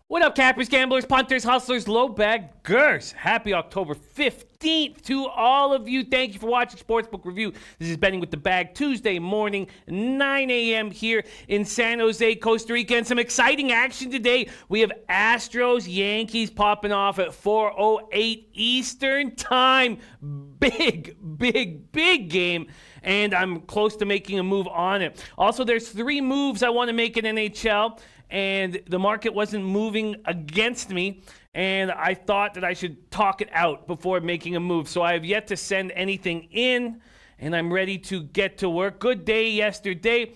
What up, cappers, gamblers, punters, hustlers, low baggers? Happy October 15th to all of you. Thank you for watching Sportsbook Review. This is Betting with the Bag, Tuesday morning, 9 a.m. here in San Jose, Costa Rica. And some exciting action today. We have Astros-Yankees popping off at 4:08 Eastern Time. Big game. And I'm close to making a move on it. Also, there's 3 moves I want to make in NHL. And the market wasn't moving against me, and I thought that I should talk it out before making a move. So I have yet to send anything in, and I'm ready to get to work. Good day yesterday.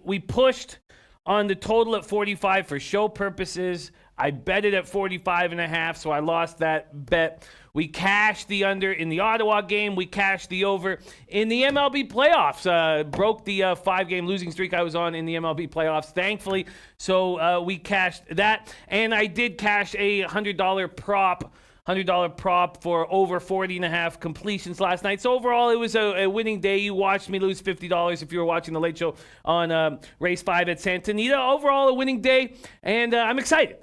We pushed on the total at 45 for show purposes. I bet it at 45.5, so I lost that bet. We cashed the under in the Ottawa game. We cashed the over in the MLB playoffs. Broke the 5-game losing streak I was on in the MLB playoffs, thankfully. So we cashed that. And I did cash a $100 prop for over 40.5 completions last night. So overall, it was a winning day. You watched me lose $50 if you were watching the Late Show on Race 5 at Santa Anita. Overall, a winning day, and I'm excited.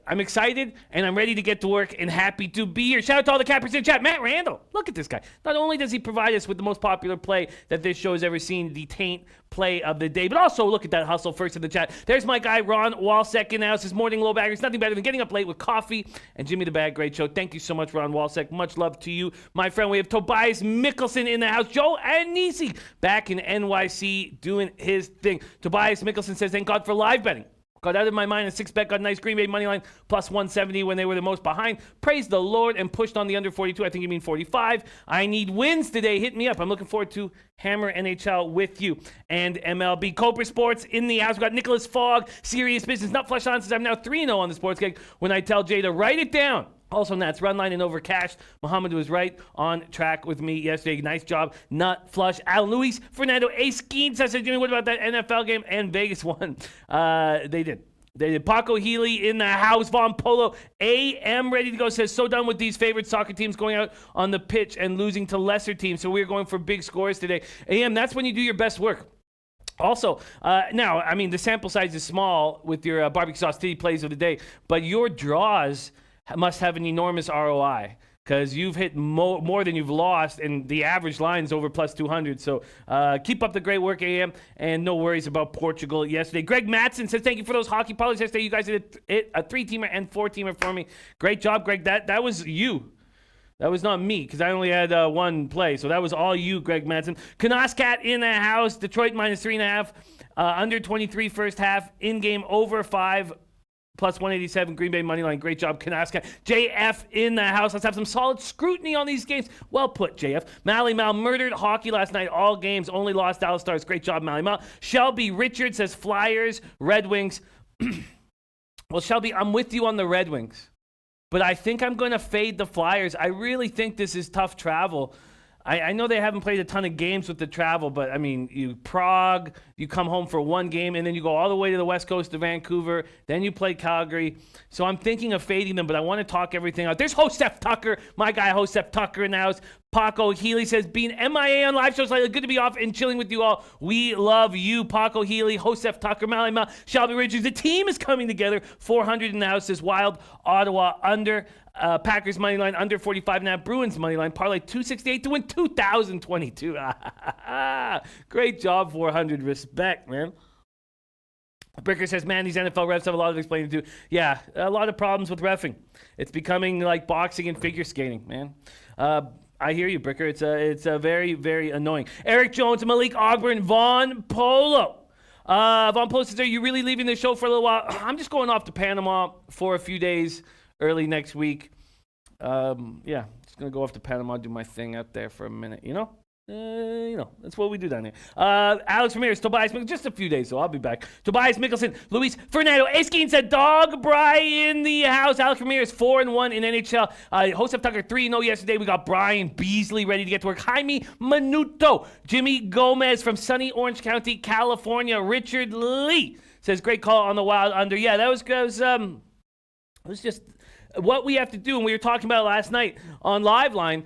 And I'm ready to get to work and happy to be here. Shout out to all the cappers in chat. Matt Randall, look at this guy. Not only does he provide us with the most popular play that this show has ever seen, the Taint play of the day, but also look at that hustle first in the chat. There's my guy, Ron Walsek, in the house. His morning low baggers. Nothing better than getting up late with coffee and Jimmy the Bag. Great show. Thank you so much, Ron Walsek. Much love to you, my friend. We have Tobias Mickelson in the house. Joe and Nisi back in NYC doing his thing. Tobias Mickelson says, thank God for live betting. Got out of my mind a 6-bet, got a nice Green Bay money line, plus 170 when they were the most behind. Praise the Lord, and pushed on the under 42. I think you mean 45. I need wins today. Hit me up. I'm looking forward to Hammer NHL with you and MLB. Cobra Sports in the house. We've got Nicholas Fogg, Serious Business. Not flush on since I'm now 3-0 on the sports gig when I tell Jay to write it down. Also, Nats run line and over cash. Muhammad was right on track with me yesterday. Nice job. Nut flush. Alan Luis, Fernando Ace Skeens. I said, Jimmy, what about that NFL game? And Vegas won. They did. Paco Healy in the house. Von Polo AM ready to go. Says, so done with these favorite soccer teams going out on the pitch and losing to lesser teams. So we're going for big scores today. AM, that's when you do your best work. Also, now, I mean, the sample size is small with your barbecue sauce titty plays of the day, but your draws must have an enormous ROI because you've hit more than you've lost, and the average line is over plus 200. So keep up the great work, AM, and no worries about Portugal yesterday. Greg Matson says, thank you for those hockey parlays yesterday. You guys did a 3-teamer and 4-teamer for me. Great job, Greg. That was you. That was not me because I only had one play. So that was all you, Greg Matson. Canoscat in the house. Detroit minus 3.5. Under 23 first half. In-game over 5. Plus 187, Green Bay money line. Great job, Kanaska. JF in the house. Let's have some solid scrutiny on these games. Well put, JF. Mally Mal murdered hockey last night. All games. Only lost Dallas Stars. Great job, Mally Mal. Shelby Richard says Flyers, Red Wings. Well, Shelby, I'm with you on the Red Wings. But I think I'm going to fade the Flyers. I really think this is tough travel. I know they haven't played a ton of games with the travel, but, I mean, you come home for one game, and then you go all the way to the west coast of Vancouver. Then you play Calgary. So I'm thinking of fading them, but I want to talk everything out. There's Joseph Tucker, my guy Joseph Tucker in the house. Paco Healy says, being MIA on live shows lately, good to be off and chilling with you all. We love you, Paco Healy, Joseph Tucker, Mally Mal, Shelby Richards. The team is coming together. 400 in the house is Wild, Ottawa under. Packers money line under 45.5. Bruins money line parlay 268 to win 2022. Great job, 400. Respect, man. Bricker says, man, these NFL refs have a lot of explaining to do. Yeah, a lot of problems with reffing. It's becoming like boxing and figure skating, man. I hear you, Bricker. It's very, very annoying. Eric Jones, Malik Ogburn, Von Polo. Von Polo says, are you really leaving the show for a little while? I'm just going off to Panama for a few days. Early next week. Just going to go off to Panama, do my thing out there for a minute, you know? That's what we do down here. Alex Ramirez, Tobias Mickelson, just a few days, so I'll be back. Tobias Mickelson, Luis Fernando, Askeen said, Dog Bry in the house. Alex Ramirez, 4-1 in NHL. Joseph Tucker, 3-0 yesterday. We got Brian Beasley ready to get to work. Jaime Minuto, Jimmy Gomez from sunny Orange County, California. Richard Lee says, great call on the Wild Under. Yeah, that was because it was just what we have to do, and we were talking about last night on Live Line.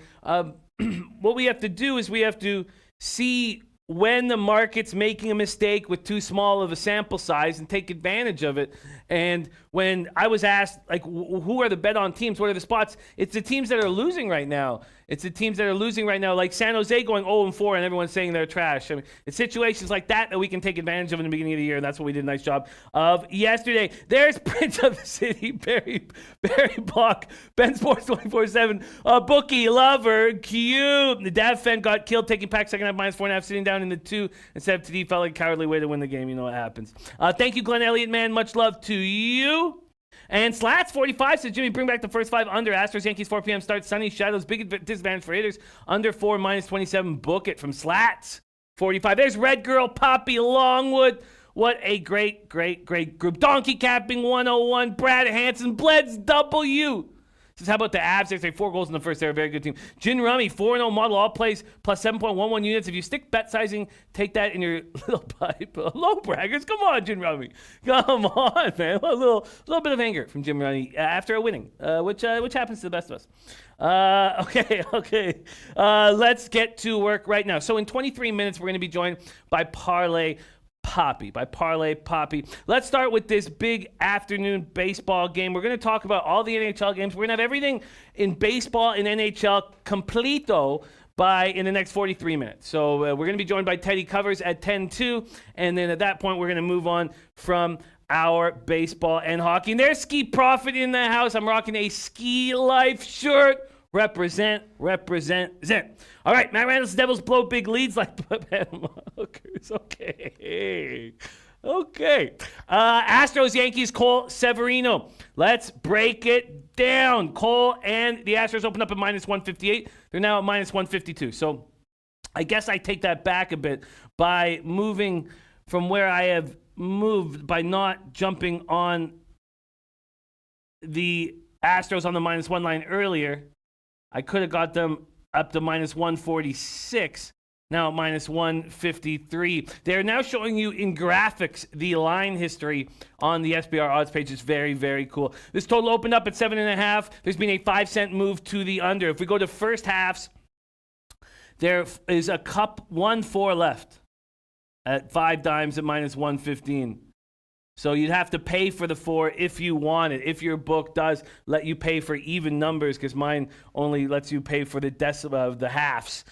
What we have to do is we have to see when the market's making a mistake with too small of a sample size and take advantage of it. And when I was asked, like, who are the bet-on teams? What are the spots? It's the teams that are losing right now. It's the teams that are losing right now, like San Jose going 0-4 and everyone's saying they're trash. I mean, it's situations like that we can take advantage of in the beginning of the year, and that's what we did a nice job of yesterday. There's Prince of the City, Barry Block, Ben Sports 24/7, Bookie, Lover, cute. The Dav Fen got killed taking pack second half -4.5, sitting down in the 2 instead of TD. Felt like a cowardly way to win the game. You know what happens. Thank you, Glenn Elliott, man. Much love to you. And Slats45 says, Jimmy, bring back the first 5 under. Astros-Yankees 4 p.m. start. Sunny shadows. Big disadvantage for hitters. Under 4 -27. Book it from Slats45. There's Red Girl, Papi, Longwood. What a great group. Donkey Capping 101. Brad Hansen. Bleds W. Says, how about the Avs? They say 4 goals in the first. They're a very good team. Gin Rummy, 4-0 model, all plays, plus 7.11 units. If you stick bet sizing, take that in your little pipe. Low braggers. Come on, Gin Rummy. Come on, man. A little bit of anger from Jim Rummy after a winning, which happens to the best of us. Okay. Let's get to work right now. So in 23 minutes, we're going to be joined by Parlay Poppy. Let's start with this big afternoon baseball game. We're going to talk about all the NHL games. We're going to have everything in baseball and NHL completo in the next 43 minutes. So we're going to be joined by Teddy Covers at 10-2, and then at that point, we're going to move on from our baseball and hockey. And there's Ski Profit in the house. I'm rocking a Ski Life shirt. Represent. All right, Matt Randall's Devils blow big leads like Panama hookers. Okay. Astros-Yankees, Cole Severino. Let's break it down. Cole and the Astros opened up at -158. They're now at -152. So I guess I take that back a bit by moving from where I have moved by not jumping on the Astros on the -1 line earlier. I could have got them up to -146, now at -153. They're now showing you in graphics the line history on the SBR odds page. It's very, very cool. This total opened up at 7.5. There's been a 5-cent move to the under. If we go to first halves, there is a cup 1-4 left at 5 dimes at -115. So you'd have to pay for the 4 if you want it. If your book does let you pay for even numbers, because mine only lets you pay for the the halves.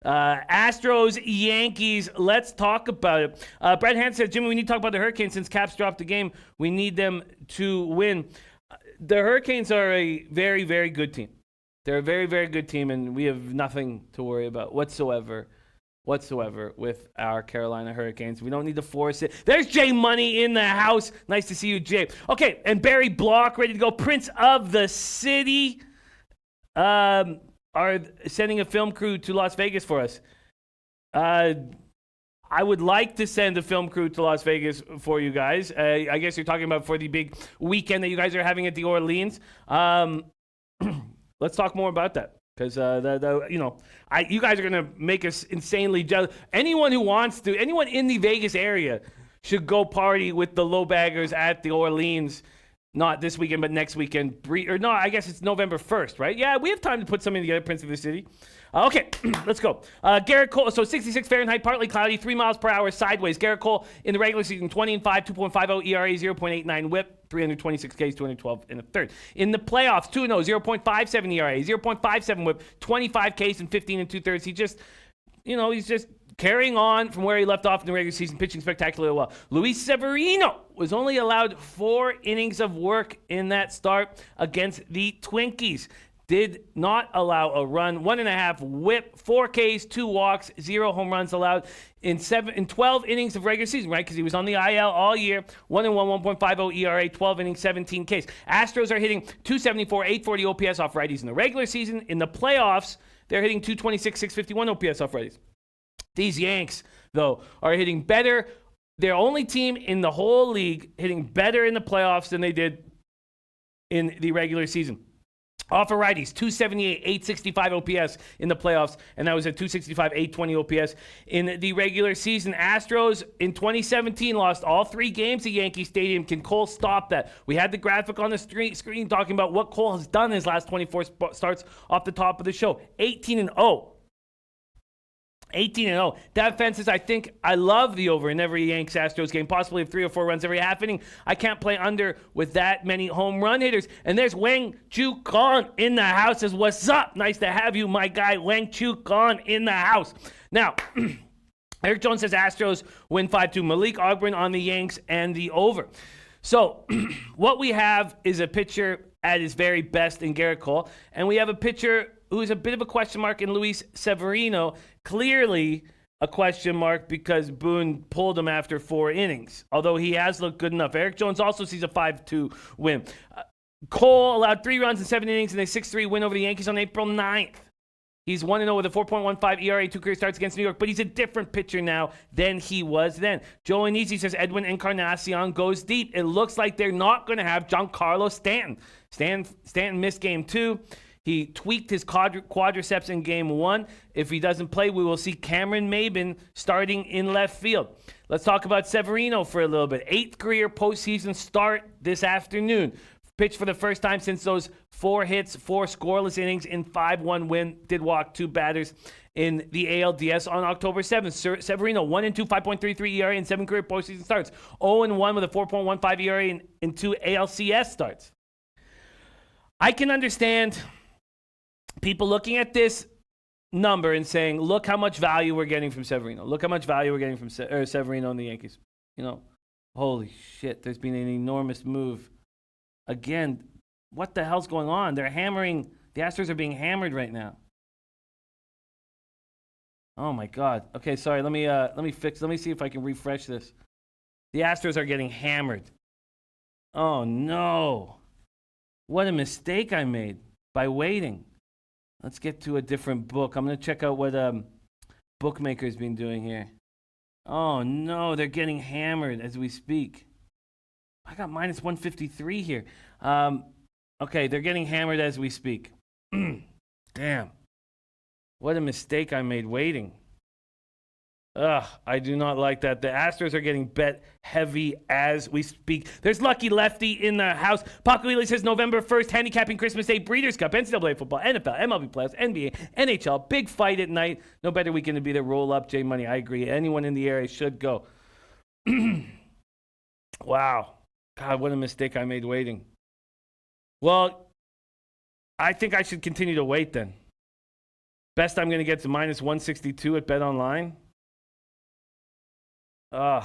Astros, Yankees, let's talk about it. Brad Hansen said, Jimmy, we need to talk about the Hurricanes since Caps dropped the game. We need them to win. The Hurricanes are a very, very good team. They're a very, very good team, and we have nothing to worry about whatsoever with our Carolina Hurricanes. We don't need to force it. There's Jay Money in the house. Nice to see you, Jay. Okay, and Barry Block ready to go. Prince of the City are sending a film crew to Las Vegas for us. I would like to send a film crew to Las Vegas for you guys. I guess you're talking about for the big weekend that you guys are having at the Orleans. Let's talk more about that. Because you guys are gonna make us insanely jealous. Anyone in the Vegas area should go party with the low baggers at the Orleans. Not this weekend, but next weekend. I guess it's November 1st, right? Yeah, we have time to put something together, Prince of the City. Okay, let's go. Garrett Cole, so 66 Fahrenheit, partly cloudy, 3 miles per hour sideways. Garrett Cole in the regular season, 20-5, 2.50 ERA, 0.89 whip, 326 Ks, 212 in a third. In the playoffs, 2-0, 0.57 ERA, 0.57 whip, 25 Ks, and 15 and 2/3. He's just carrying on from where he left off in the regular season, pitching spectacularly well. Luis Severino was only allowed 4 innings of work in that start against the Twinkies. Did not allow a run, 1.5 whip, 4 Ks, 2 walks, 0 home runs allowed in 12 innings of regular season, right? Because he was on the IL all year. 1-1, 1.50 ERA, 12 innings, 17 Ks. Astros are hitting 274, 840 OPS off righties in the regular season. In the playoffs, they're hitting 226, 651 OPS off righties. These Yanks, though, are hitting better. They're only team in the whole league hitting better in the playoffs than they did in the regular season. Off of righties, 278, 865 OPS in the playoffs, and that was a 265, 820 OPS in the regular season. Astros in 2017 lost all 3 games at Yankee Stadium. Can Cole stop that? We had the graphic on the screen talking about what Cole has done in his last 24 starts off the top of the show. 18-0. 18-0. That fences, I think I love the over in every Yanks-Astros game, possibly 3 or 4 runs every half inning. I can't play under with that many home run hitters. And there's Wang Chu Kong in the house. Says, what's up? Nice to have you, my guy, Wang Chu Kong in the house. Now, Eric Jones says Astros win 5-2. Malik Ogburn on the Yanks and the over. So what we have is a pitcher at his very best in Garrett Cole, and we have a pitcher who is a bit of a question mark in Luis Severino. Clearly a question mark because Boone pulled him after 4 innings, although he has looked good enough. Eric Jones also sees a 5-2 win. Cole allowed 3 runs in 7 innings in a 6-3 win over the Yankees on April 9th. He's 1-0 with a 4.15 ERA, 2 career starts against New York, but he's a different pitcher now than he was then. Joe Anisi says Edwin Encarnacion goes deep. It looks like they're not going to have Giancarlo Stanton. Stanton missed game 2. He tweaked his quadriceps in game 1. If he doesn't play, we will see Cameron Maybin starting in left field. Let's talk about Severino for a little bit. 8th career postseason start this afternoon. Pitched for the first time since those 4 hits, 4 scoreless innings in 5-1 win. Did walk 2 batters in the ALDS on October 7th. Severino, 1-2, 5.33 ERA in 7 career postseason starts. 0-1 with a 4.15 ERA in 2 ALCS starts. I can understand people looking at this number and saying, look how much value we're getting from Severino. Look how much value we're getting from Severino and the Yankees. You know, holy shit, there's been an enormous move. Again, what the hell's going on? They're hammering. The Astros are being hammered right now. Oh my God. Okay, sorry. Let me see if I can refresh this. The Astros are getting hammered. Oh no. What a mistake I made by waiting. Let's get to a different book. I'm going to check out what bookmaker's been doing here. Oh no, they're getting hammered as we speak. I got minus 153 here. Okay, they're getting hammered as we speak. Damn. What a mistake I made waiting. Ugh, I do not like that. The Astros are getting bet heavy as we speak. There's Lucky Lefty in the house. Papi says November 1st, handicapping Christmas Day, Breeders' Cup, NCAA football, NFL, MLB playoffs, NBA, NHL. Big fight at night. No better weekend to be the roll-up. J Money, I agree. Anyone in the area should go. Wow. God, what a mistake I made waiting. Well, I think I should continue to wait then. Best I'm going to get to minus 162 at Bet Online. Ugh.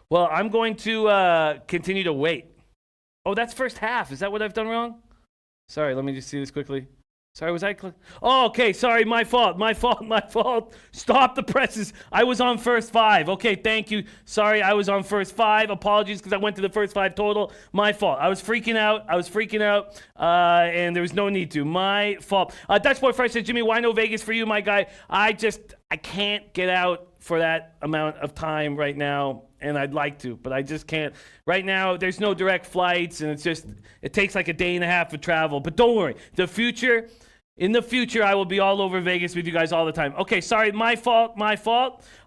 Well, I'm going to continue to wait. Oh, that's first half. Is that what I've done wrong? Sorry, let me just see this quickly. Sorry, was I Oh, okay, sorry, my fault. Stop the presses. I was on first 5. Okay, thank you. Sorry, I was on first 5. Apologies because I went to the first 5 total. My fault. I was freaking out, and there was no need to. My fault. Dutch Boy Fresh says, Jimmy, why no Vegas for you, my guy? I can't get out for that amount of time right now, and I'd like to, but I just can't. Right now, there's no direct flights, and it takes like a day and a half of travel. But don't worry. In the future, I will be all over Vegas with you guys all the time. Okay, sorry, my fault.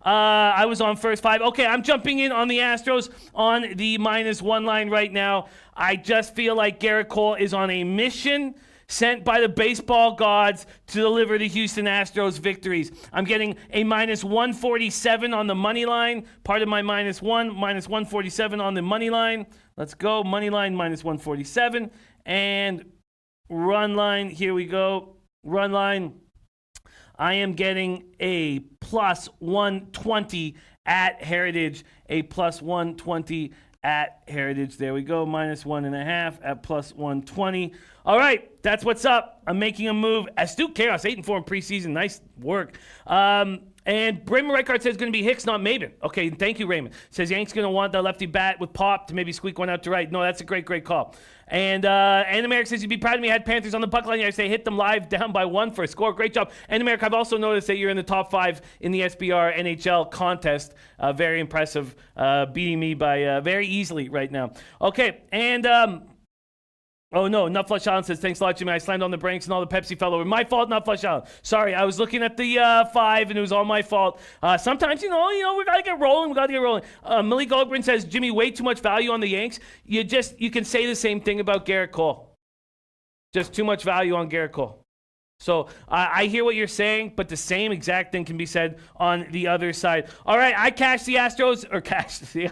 I was on first 5. Okay, I'm jumping in on the Astros on the -1 line right now. I just feel like Garrett Cole is on a mission sent by the baseball gods to deliver the Houston Astros victories. I'm getting a -147 on the money line. Part of my -147 on the money line. Let's go. Money line -147. And run line, here we go. Run line. I am getting a +120 at Heritage. A +120 at Heritage. There we go. -1.5 at +120. All right, that's what's up. I'm making a move. Astute Chaos, 8-4 in preseason. Nice work. And Raymond Reichard says it's going to be Hicks, not Maben. Okay, thank you, Raymond. Says Yanks going to want the lefty bat with Pop to maybe squeak one out to right. No, that's a great, great call. And America says, you'd be proud of me. I had Panthers on the puck line. I say hit them live down by 1 for a score. Great job. And America, I've also noticed that you're in the top 5 in the SBR NHL contest. Very impressive. Beating me by very easily right now. Okay, and... oh, no. Nut Flush Island says, thanks a lot, Jimmy. I slammed on the brakes and all the Pepsi fell over. My fault, Nut Flush Island. Sorry, I was looking at the 5, and it was all my fault. Sometimes, we got to get rolling. Millie Goldgren says, Jimmy, way too much value on the Yanks. You can say the same thing about Garrett Cole. Just too much value on Garrett Cole. So I hear what you're saying, but the same exact thing can be said on the other side. All right, I cashed the Astros,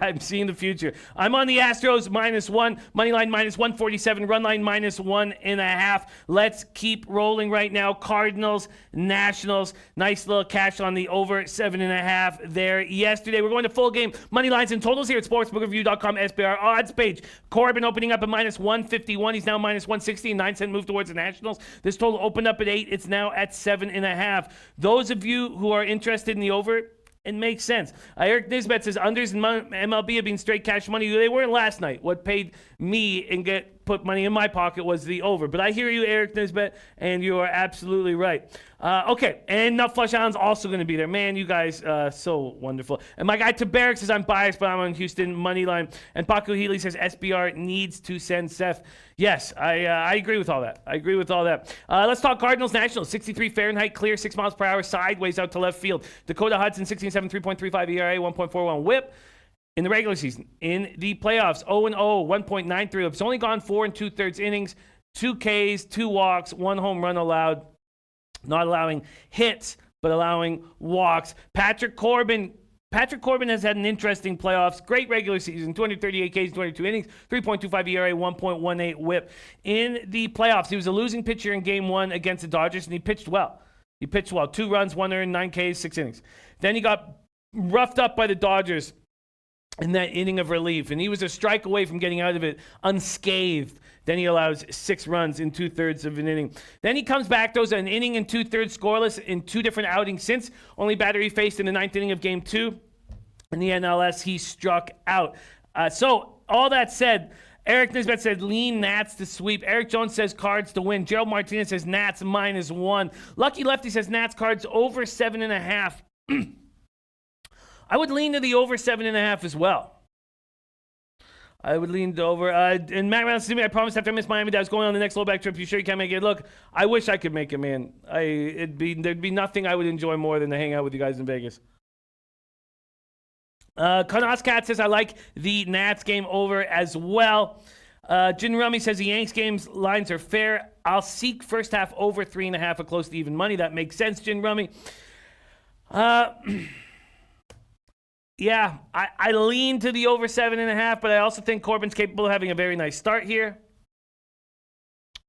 I'm seeing the future. I'm on the Astros -1, money line -147, run line -1.5. Let's keep rolling right now. Cardinals-Nationals, nice little cash on the over 7.5 there yesterday. We're going to full game money lines and totals here at sportsbookreview.com SBR odds page. Corbin opening up at -151. He's now -160, 9-cent move towards the Nationals. This total opened up at 8. It's now at 7.5. Those of you who are interested in the over, it makes sense. Eric Nisbet says unders in MLB have been straight cash money. They weren't last night. What paid me and put money in my pocket was the over. But I hear you, Eric Nisbet, and you are absolutely right. Okay, and Nut Flush Island's also going to be there. Man, you guys, so wonderful. And my guy Tabarek says I'm biased, but I'm on Houston money line. And Paco Healy says SBR needs to send Seth. Yes, I agree with all that. Let's talk Cardinals-Nationals. 63 Fahrenheit, clear, 6 miles per hour, sideways out to left field. Dakota Hudson, 16-7, 3.35 ERA, 1.41 whip. In the regular season, in the playoffs, 0-0, 1.93. It's only gone 4 2/3 innings, 2 Ks, 2 walks, 1 home run allowed. Not allowing hits, but allowing walks. Patrick Corbin has had an interesting playoffs. Great regular season, 238 Ks, 22 innings, 3.25 ERA, 1.18 whip. In the playoffs, he was a losing pitcher in Game 1 against the Dodgers, and he pitched well. 2 runs, 1 earned, 9 Ks, 6 innings. Then he got roughed up by the Dodgers in that inning of relief, and he was a strike away from getting out of it unscathed. Then he allows 6 runs in 2/3 of an inning. Then he comes back, throws an inning and 2/3 scoreless in 2 different outings since. Only batter he faced in the 9th inning of Game 2. In the NLS, he struck out. So, all that said, Eric Nisbet said lean Nats to sweep. Eric Jones says Cards to win. Gerald Martinez says Nats -1. Lucky Lefty says Nats Cards over 7.5. I would lean to the over 7.5 as well. I would lean to over. And Matt Reynolds to me, I promised after I missed Miami that I was going on the next low back trip. You sure you can't make it? Look, I wish I could make it, man. There'd be nothing I would enjoy more than to hang out with you guys in Vegas. Cat says I like the Nats game over as well. Jin Rummy says the Yanks games lines are fair. I'll seek first half over 3.5 at close to even money. That makes sense, Jin Rummy. Yeah, I lean to the over 7.5, but I also think Corbin's capable of having a very nice start here.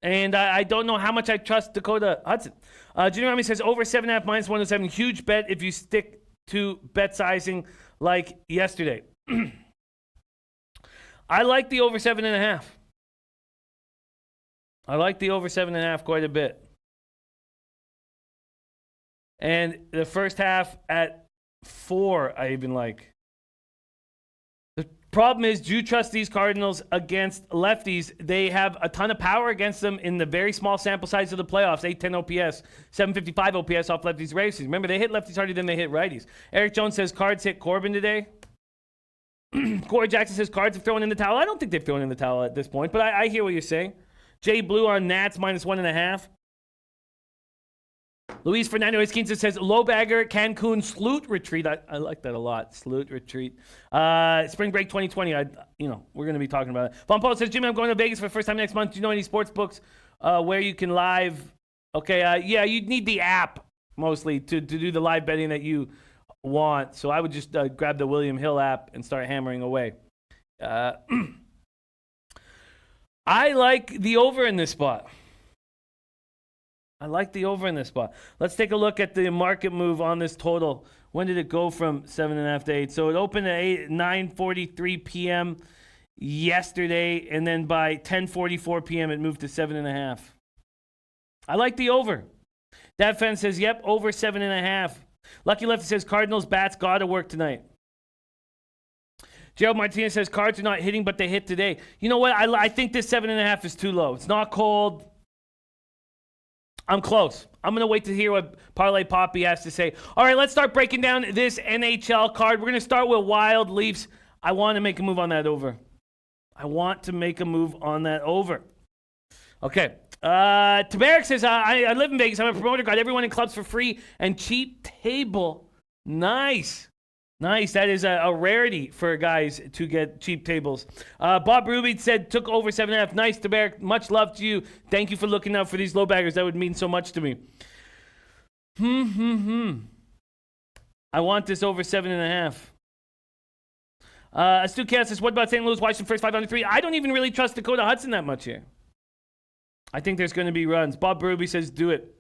And I don't know how much I trust Dakota Hudson. Jimmy Rami says over 7.5 -107. Huge bet if you stick to bet sizing like yesterday. I like the over 7.5. I like the over 7.5 quite a bit. And the first half at 4, I even like. The problem is, do you trust these Cardinals against lefties? They have a ton of power against them in the very small sample size of the playoffs. 810 OPS, 755 OPS off lefties races. Remember, they hit lefties harder than they hit righties. Eric Jones says Cards hit Corbin today. Corey Jackson says Cards have thrown in the towel. I don't think they've thrown in the towel at this point, but I hear what you're saying. Jay Blue on Nats -1.5. Luis Fernando Esquinza says low bagger Cancun Sloot retreat. I like that a lot. Sloot retreat. Spring break 2020. We're going to be talking about it. Von Paul says, Jimmy, I'm going to Vegas for the first time next month. Do you know any sports books where you can live? Okay. Yeah, you'd need the app mostly to do the live betting that you want. So I would just grab the William Hill app and start hammering away. I like the over in this spot. Let's take a look at the market move on this total. When did it go from 7.5 to 8? So it opened at 9:43 p.m. yesterday, and then by 10:44 p.m. it moved to 7.5. I like the over. That fan says, yep, over 7.5. Lucky Lefty says Cardinals bats got to work tonight. Gerald Martinez says Cards are not hitting, but they hit today. You know what? I think this 7.5 is too low. It's not cold. I'm close. I'm going to wait to hear what Parlay Poppy has to say. All right, let's start breaking down this NHL card. We're going to start with Wild Leafs. I want to make a move on that over. Okay. Tabarak says, I live in Vegas. I'm a promoter. Got everyone in clubs for free and cheap table. Nice. That is a rarity for guys to get cheap tables. Bob Ruby said, took over 7.5. Nice, Tabarak. Much love to you. Thank you for looking out for these low baggers. That would mean so much to me. I want this over 7.5. Stu Cass says, what about St. Louis Washington first 5 under 3? I don't even really trust Dakota Hudson that much here. I think there's going to be runs. Bob Ruby says, do it.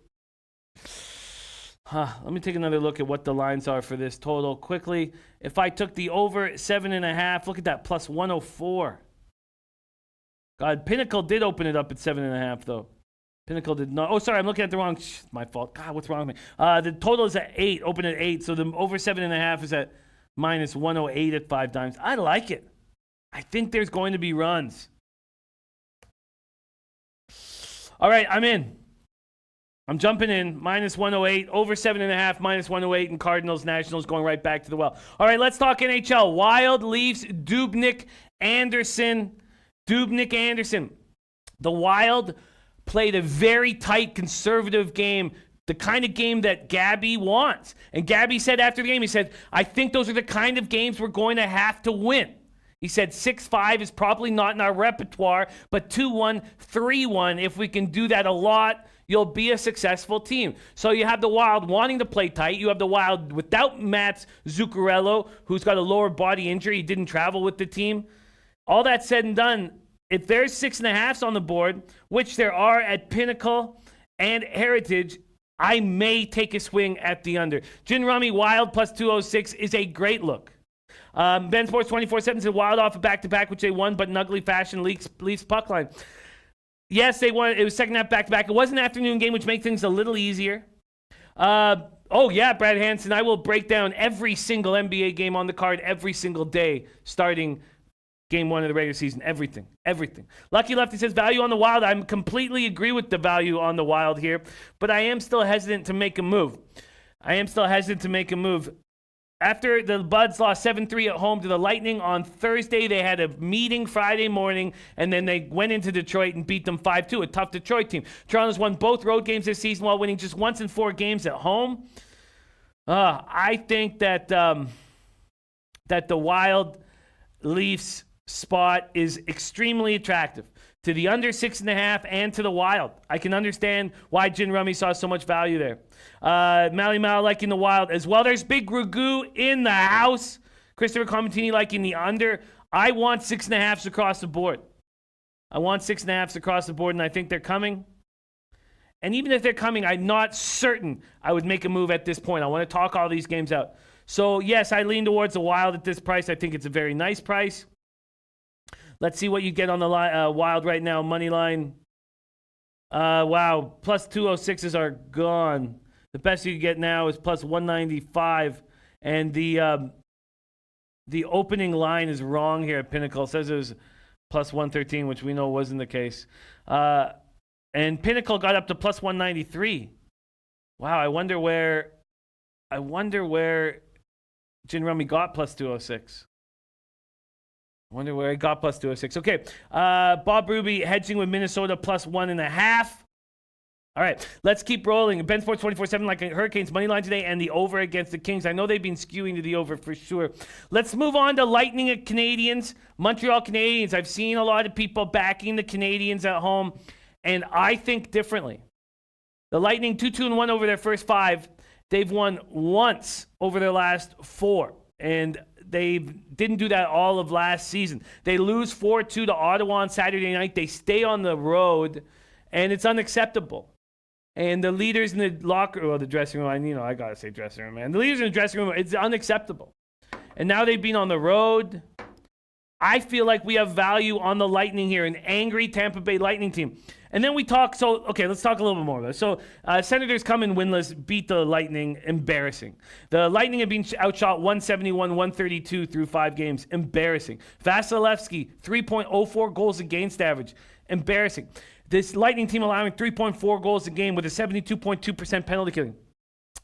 Let me take another look at what the lines are for this total quickly. If I took the over 7.5, look at that, plus 104. God, Pinnacle did open it up at 7.5, though. Pinnacle did not. Oh, sorry, I'm looking at the wrong. My fault. God, what's wrong with me? The total is at 8, open at 8. So the over 7.5 is at minus 108 at 5 times. I like it. I think there's going to be runs. All right, I'm in. I'm jumping in, minus 108, over 7.5, minus 108, and Cardinals-Nationals going right back to the well. All right, let's talk NHL. Wild Leafs, Dubnyk, Anderson. The Wild played a very tight, conservative game, the kind of game that Gabby wants. And Gabby said after the game, he said, I think those are the kind of games we're going to have to win. He said 6-5 is probably not in our repertoire, but 2-1, 3-1, if we can do that a lot, you'll be a successful team. So you have the Wild wanting to play tight. You have the Wild without Mats Zuccarello, who's got a lower body injury. He didn't travel with the team. All that said and done, if there's 6.5s on the board, which there are at Pinnacle and Heritage, I may take a swing at the under. Gin Rummy Wild plus 206 is a great look. Ben Sports 24/7 said Wild off a back-to-back, which they won, but in ugly fashion, Leafs puck line. Yes, they won. It was second half back-to-back. It was an afternoon game, which makes things a little easier. Brad Hansen, I will break down every single NBA game on the card every single day, starting game 1 of the regular season. Everything. Lucky Lefty says value on the Wild. I completely agree with the value on the Wild here, but I am still hesitant to make a move. After the Buds lost 7-3 at home to the Lightning on Thursday, they had a meeting Friday morning, and then they went into Detroit and beat them 5-2, a tough Detroit team. Toronto's won both road games this season while winning just once in 4 games at home. I think that the Wild Leafs spot is extremely attractive to the under 6.5 and to the Wild. I can understand why Gin Rummy saw so much value there. Mally Mal liking the Wild as well. There's Big Ragu in the house. Christopher Comentini liking the under. I want 6.5s across the board. And I think they're coming. And even if they're coming, I'm not certain I would make a move at this point. I want to talk all these games out. So, yes, I lean towards the Wild at this price. I think it's a very nice price. Let's see what you get on the Wild right now. Money line. Wow. Plus 206s are gone. The best you can get now is plus 195. And the opening line is wrong here at Pinnacle. It says it was plus 113, which we know wasn't the case. And Pinnacle got up to plus 193. Wow, I wonder where Gin Rummy got plus 206. Wonder where he got plus 206. Okay. Bob Ruby hedging with Minnesota plus 1.5. All right. Let's keep rolling. Ben Sports 24/7 like Hurricanes money line today and the over against the Kings. I know they've been skewing to the over for sure. Let's move on to Lightning at Canadians. Montreal Canadiens. I've seen a lot of people backing the Canadiens at home, and I think differently. The Lightning 2-2-1 over their first 5. They've won once over their last 4. And they didn't do that all of last season. They lose 4-2 to Ottawa on Saturday night. They stay on the road, and it's unacceptable. And the leaders in the the dressing room, I got to say dressing room, man. The leaders in the dressing room, it's unacceptable. And now they've been on the road. I feel like we have value on the Lightning here, an angry Tampa Bay Lightning team. And then we talk, let's talk a little bit more about it. So, Senators come in winless, beat the Lightning, embarrassing. The Lightning have been outshot 171-132 through 5 games, embarrassing. Vasilevsky, 3.04 goals against average, embarrassing. This Lightning team allowing 3.4 goals a game with a 72.2% penalty killing.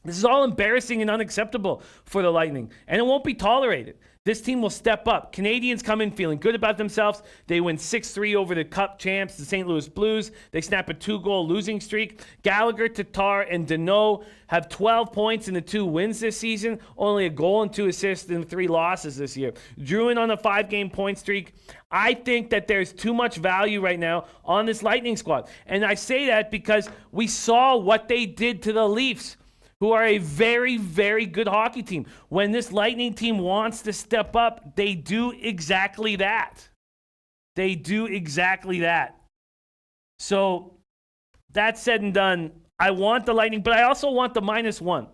This is all embarrassing and unacceptable for the Lightning, and it won't be tolerated. This team will step up. Canadians come in feeling good about themselves. They win 6-3 over the Cup champs, the St. Louis Blues. They snap a 2-goal losing streak. Gallagher, Tatar, and Deneau have 12 points in the 2 wins this season, only a goal and 2 assists in 3 losses this year. Druin on a 5-game point streak. I think that there's too much value right now on this Lightning squad. And I say that because we saw what they did to the Leafs, who are a very, very good hockey team. When this Lightning team wants to step up, they do exactly that. They do exactly that. So, that said and done, I want the Lightning, but I also want the -1.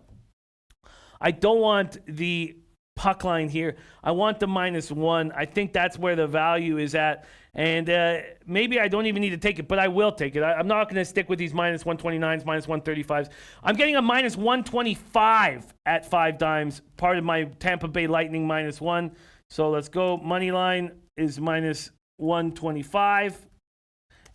I don't want the puck line here. I want the -1. I think that's where the value is at. And maybe I don't even need to take it, but I will take it. I'm not going to stick with these -129s, -135s. I'm getting a -125 at 5 dimes, part of my Tampa Bay Lightning -1. So let's go. Money line is -125.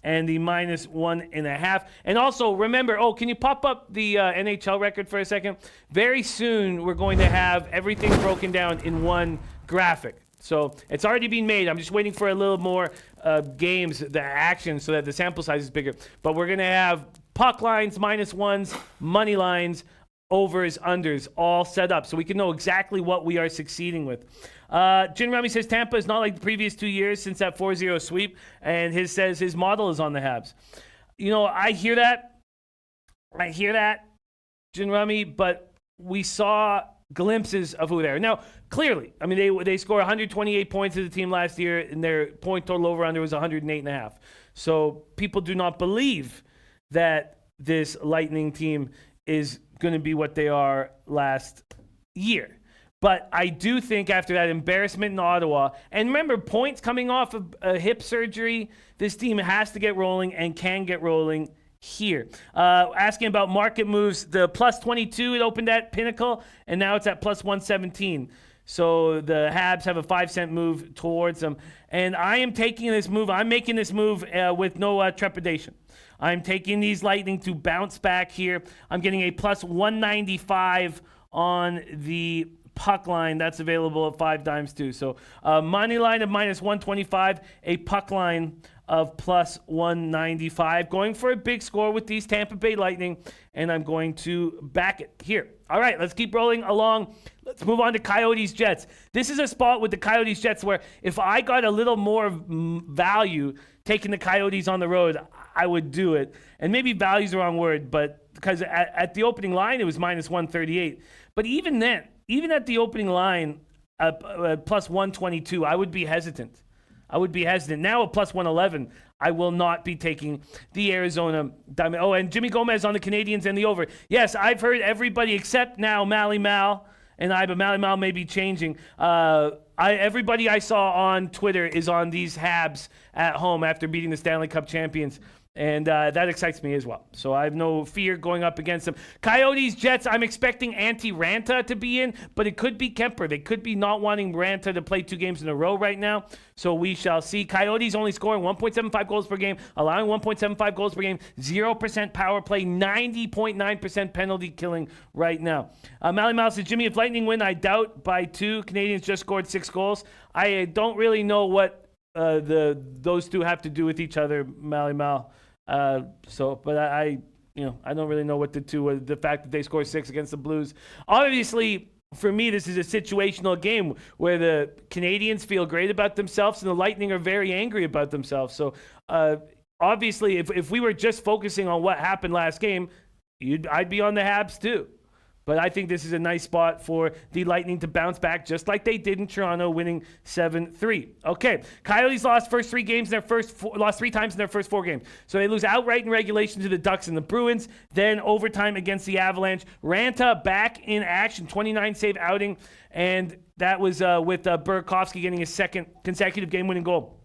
And the -1.5. And also, remember, can you pop up the NHL record for a second? Very soon, we're going to have everything broken down in one graphic. So it's already been made. I'm just waiting for a little more games, the action, so that the sample size is bigger. But we're going to have puck lines, -1s, money lines, overs, unders, all set up so we can know exactly what we are succeeding with. Jin Rummy says Tampa is not like the previous 2 years since that 4-0 sweep, and says his model is on the Habs. I hear that, Jin Rummy, but we saw glimpses of who they are. Now, clearly, I mean, they scored 128 points as a team last year, and their point total over-under was 108.5. So people do not believe that this Lightning team is going to be what they are last year. But I do think after that embarrassment in Ottawa, and remember, points coming off of hip surgery, this team has to get rolling and can get rolling here. Asking about market moves, the +22 it opened at Pinnacle, and now it's at +117. So the Habs have a 5-cent move towards them. And I am taking this move. I'm making this move with no trepidation. I'm taking these Lightning to bounce back here. I'm getting a +195 on the puck line. That's available at 5 dimes too. So money line of -125, a puck line of +195. Going for a big score with these Tampa Bay Lightning, and I'm going to back it here. All right, let's keep rolling along. Let's move on to Coyotes Jets. This is a spot with the Coyotes Jets where if I got a little more value taking the Coyotes on the road, I would do it. And maybe value is the wrong word, but because at the opening line, it was -138. But even then, even at the opening line, +122, I would be hesitant. Now at +111, I will not be taking the Arizona Diamond. Oh, and Jimmy Gomez on the Canadians and the over. Yes, I've heard everybody except now Mally Mal and but Mally Mal may be changing. Everybody I saw on Twitter is on these Habs at home after beating the Stanley Cup champions. And that excites me as well. So I have no fear going up against them. Coyotes, Jets, I'm expecting Ranta to be in, but it could be Kemper. They could be not wanting Ranta to play 2 games in a row right now. So we shall see. Coyotes only scoring 1.75 goals per game, allowing 1.75 goals per game, 0% power play, 90.9% penalty killing right now. Mally Mal says, Jimmy, if Lightning win, I doubt by 2. Canadians just scored 6 goals. I don't really know what those two have to do with each other, Mally Mal. But I don't really know what the fact that they scored 6 against the Blues. Obviously, for me, this is a situational game where the Canadians feel great about themselves and the Lightning are very angry about themselves. So, obviously, if we were just focusing on what happened last game, I'd be on the Habs too. But I think this is a nice spot for the Lightning to bounce back, just like they did in Toronto, winning 7-3. Okay, Coyotes lost lost 3 times in their first 4 games. So they lose outright in regulation to the Ducks and the Bruins, then overtime against the Avalanche. Ranta back in action, 29-save outing, and that was with Burakovsky getting his second consecutive game-winning goal.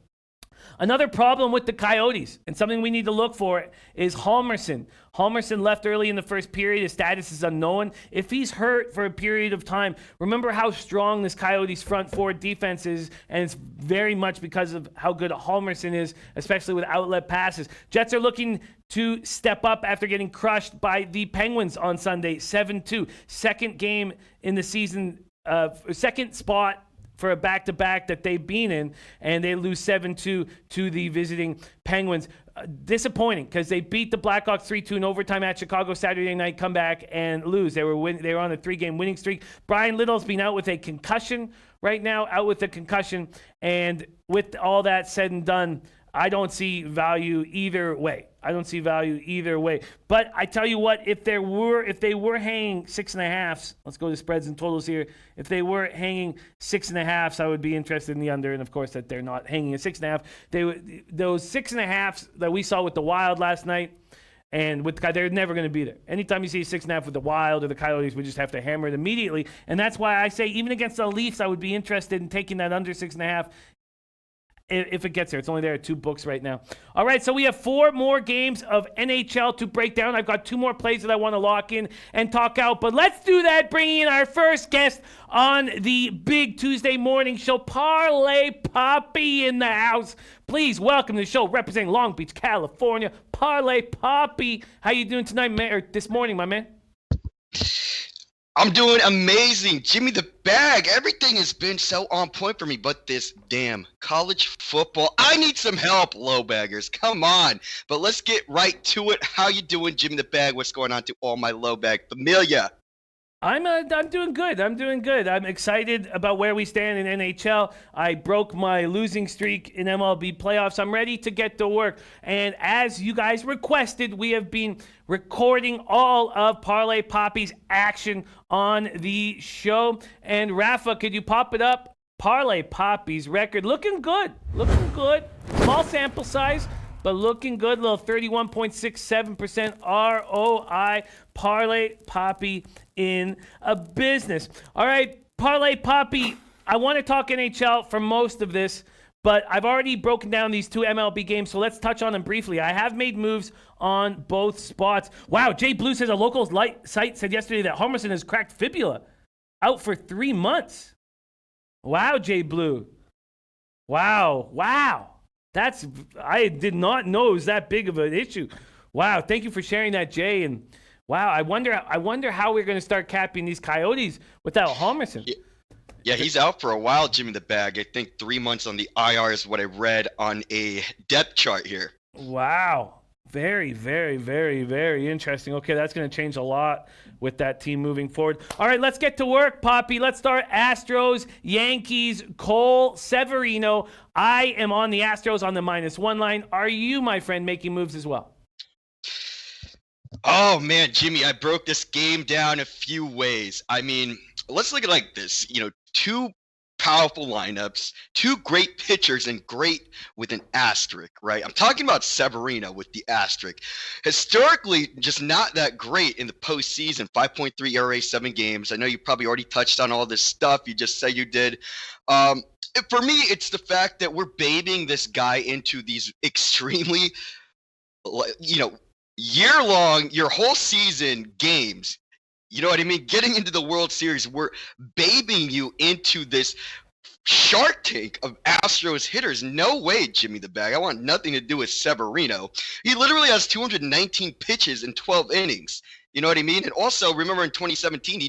Another problem with the Coyotes, and something we need to look for, is Halmerson. Halmerson left early in the first period. His status is unknown. If he's hurt for a period of time, remember how strong this Coyotes front forward defense is, and it's very much because of how good Halmerson is, especially with outlet passes. Jets are looking to step up after getting crushed by the Penguins on Sunday, 7-2. Second game in the season, second spot for a back-to-back that they've been in, and they lose 7-2 to the visiting Penguins. Disappointing, because they beat the Blackhawks 3-2 in overtime at Chicago Saturday night, come back and lose. They were on a 3-game winning streak. Brian Little's been out with a concussion right now, and with all that said and done, I don't see value either way. But I tell you what, if they were hanging 6.5s, let's go to spreads and totals here. If they were hanging 6.5s, I would be interested in the under. And of course, that they're not hanging a 6.5. Those 6.5s that we saw with the Wild last night, and they're never going to be there. Anytime you see a 6.5 with the Wild or the Coyotes, we just have to hammer it immediately. And that's why I say, even against the Leafs, I would be interested in taking that under 6.5. If it gets there. It's only there at 2 books right now. All right, so we have 4 more games of NHL to break down. I've got 2 more plays that I want to lock in and talk out. But let's do that, bringing in our first guest on the big Tuesday morning show, Parlay Poppy in the house. Please welcome to the show, representing Long Beach, California, Parlay Poppy. How you doing tonight, man, or this morning, my man? I'm doing amazing. Jimmy the Bag. Everything has been so on point for me, but this damn college football. I need some help, low baggers. Come on. But let's get right to it. How you doing, Jimmy the Bag? What's going on to all my low bag familia? I'm doing good. I'm excited about where we stand in NHL. I broke my losing streak in MLB playoffs. I'm ready to get to work. And as you guys requested, we have been recording all of Parlay Poppy's action on the show. And Rafa, could you pop it up? Parlay Poppy's record looking good. Small sample size, but looking good. Little 31.67% ROI. Parlay Poppy in a business. All right, Parlay Poppy, I want to talk NHL for most of this, but I've already broken down these 2 MLB games, so let's touch on them briefly. I have made moves on both spots. Wow, Jay Blue says a local site said yesterday that Halmerson has cracked fibula, out for 3 months. Wow, Jay Blue. Wow. I did not know it was that big of an issue. Wow, thank you for sharing that, Jay. And wow, I wonder how we're going to start capping these Coyotes without Halmerson. Yeah, he's out for a while, Jimmy the Bag. I think 3 months on the IR is what I read on a depth chart here. Wow. Very, very, very, very interesting. Okay, that's going to change a lot with that team moving forward. All right, let's get to work, Poppy. Let's start Astros, Yankees, Cole, Severino. I am on the Astros on the -1 line. Are you, my friend, making moves as well? Oh, man, Jimmy, I broke this game down a few ways. I mean, let's look at it like this. 2 powerful lineups, 2 great pitchers, and great with an asterisk, right? I'm talking about Severino with the asterisk. Historically, just not that great in the postseason. 5.3 ERA, 7 games. I know you probably already touched on all this stuff. You just said you did. For me, it's the fact that we're babying this guy into these extremely, year-long, your whole season games. You know what I mean? Getting into the World Series, we're babying you into this Shark Tank of Astros hitters. No way, Jimmy the Bag. I want nothing to do with Severino. He literally has 219 pitches in 12 innings. You know what I mean? And also, remember in 2017,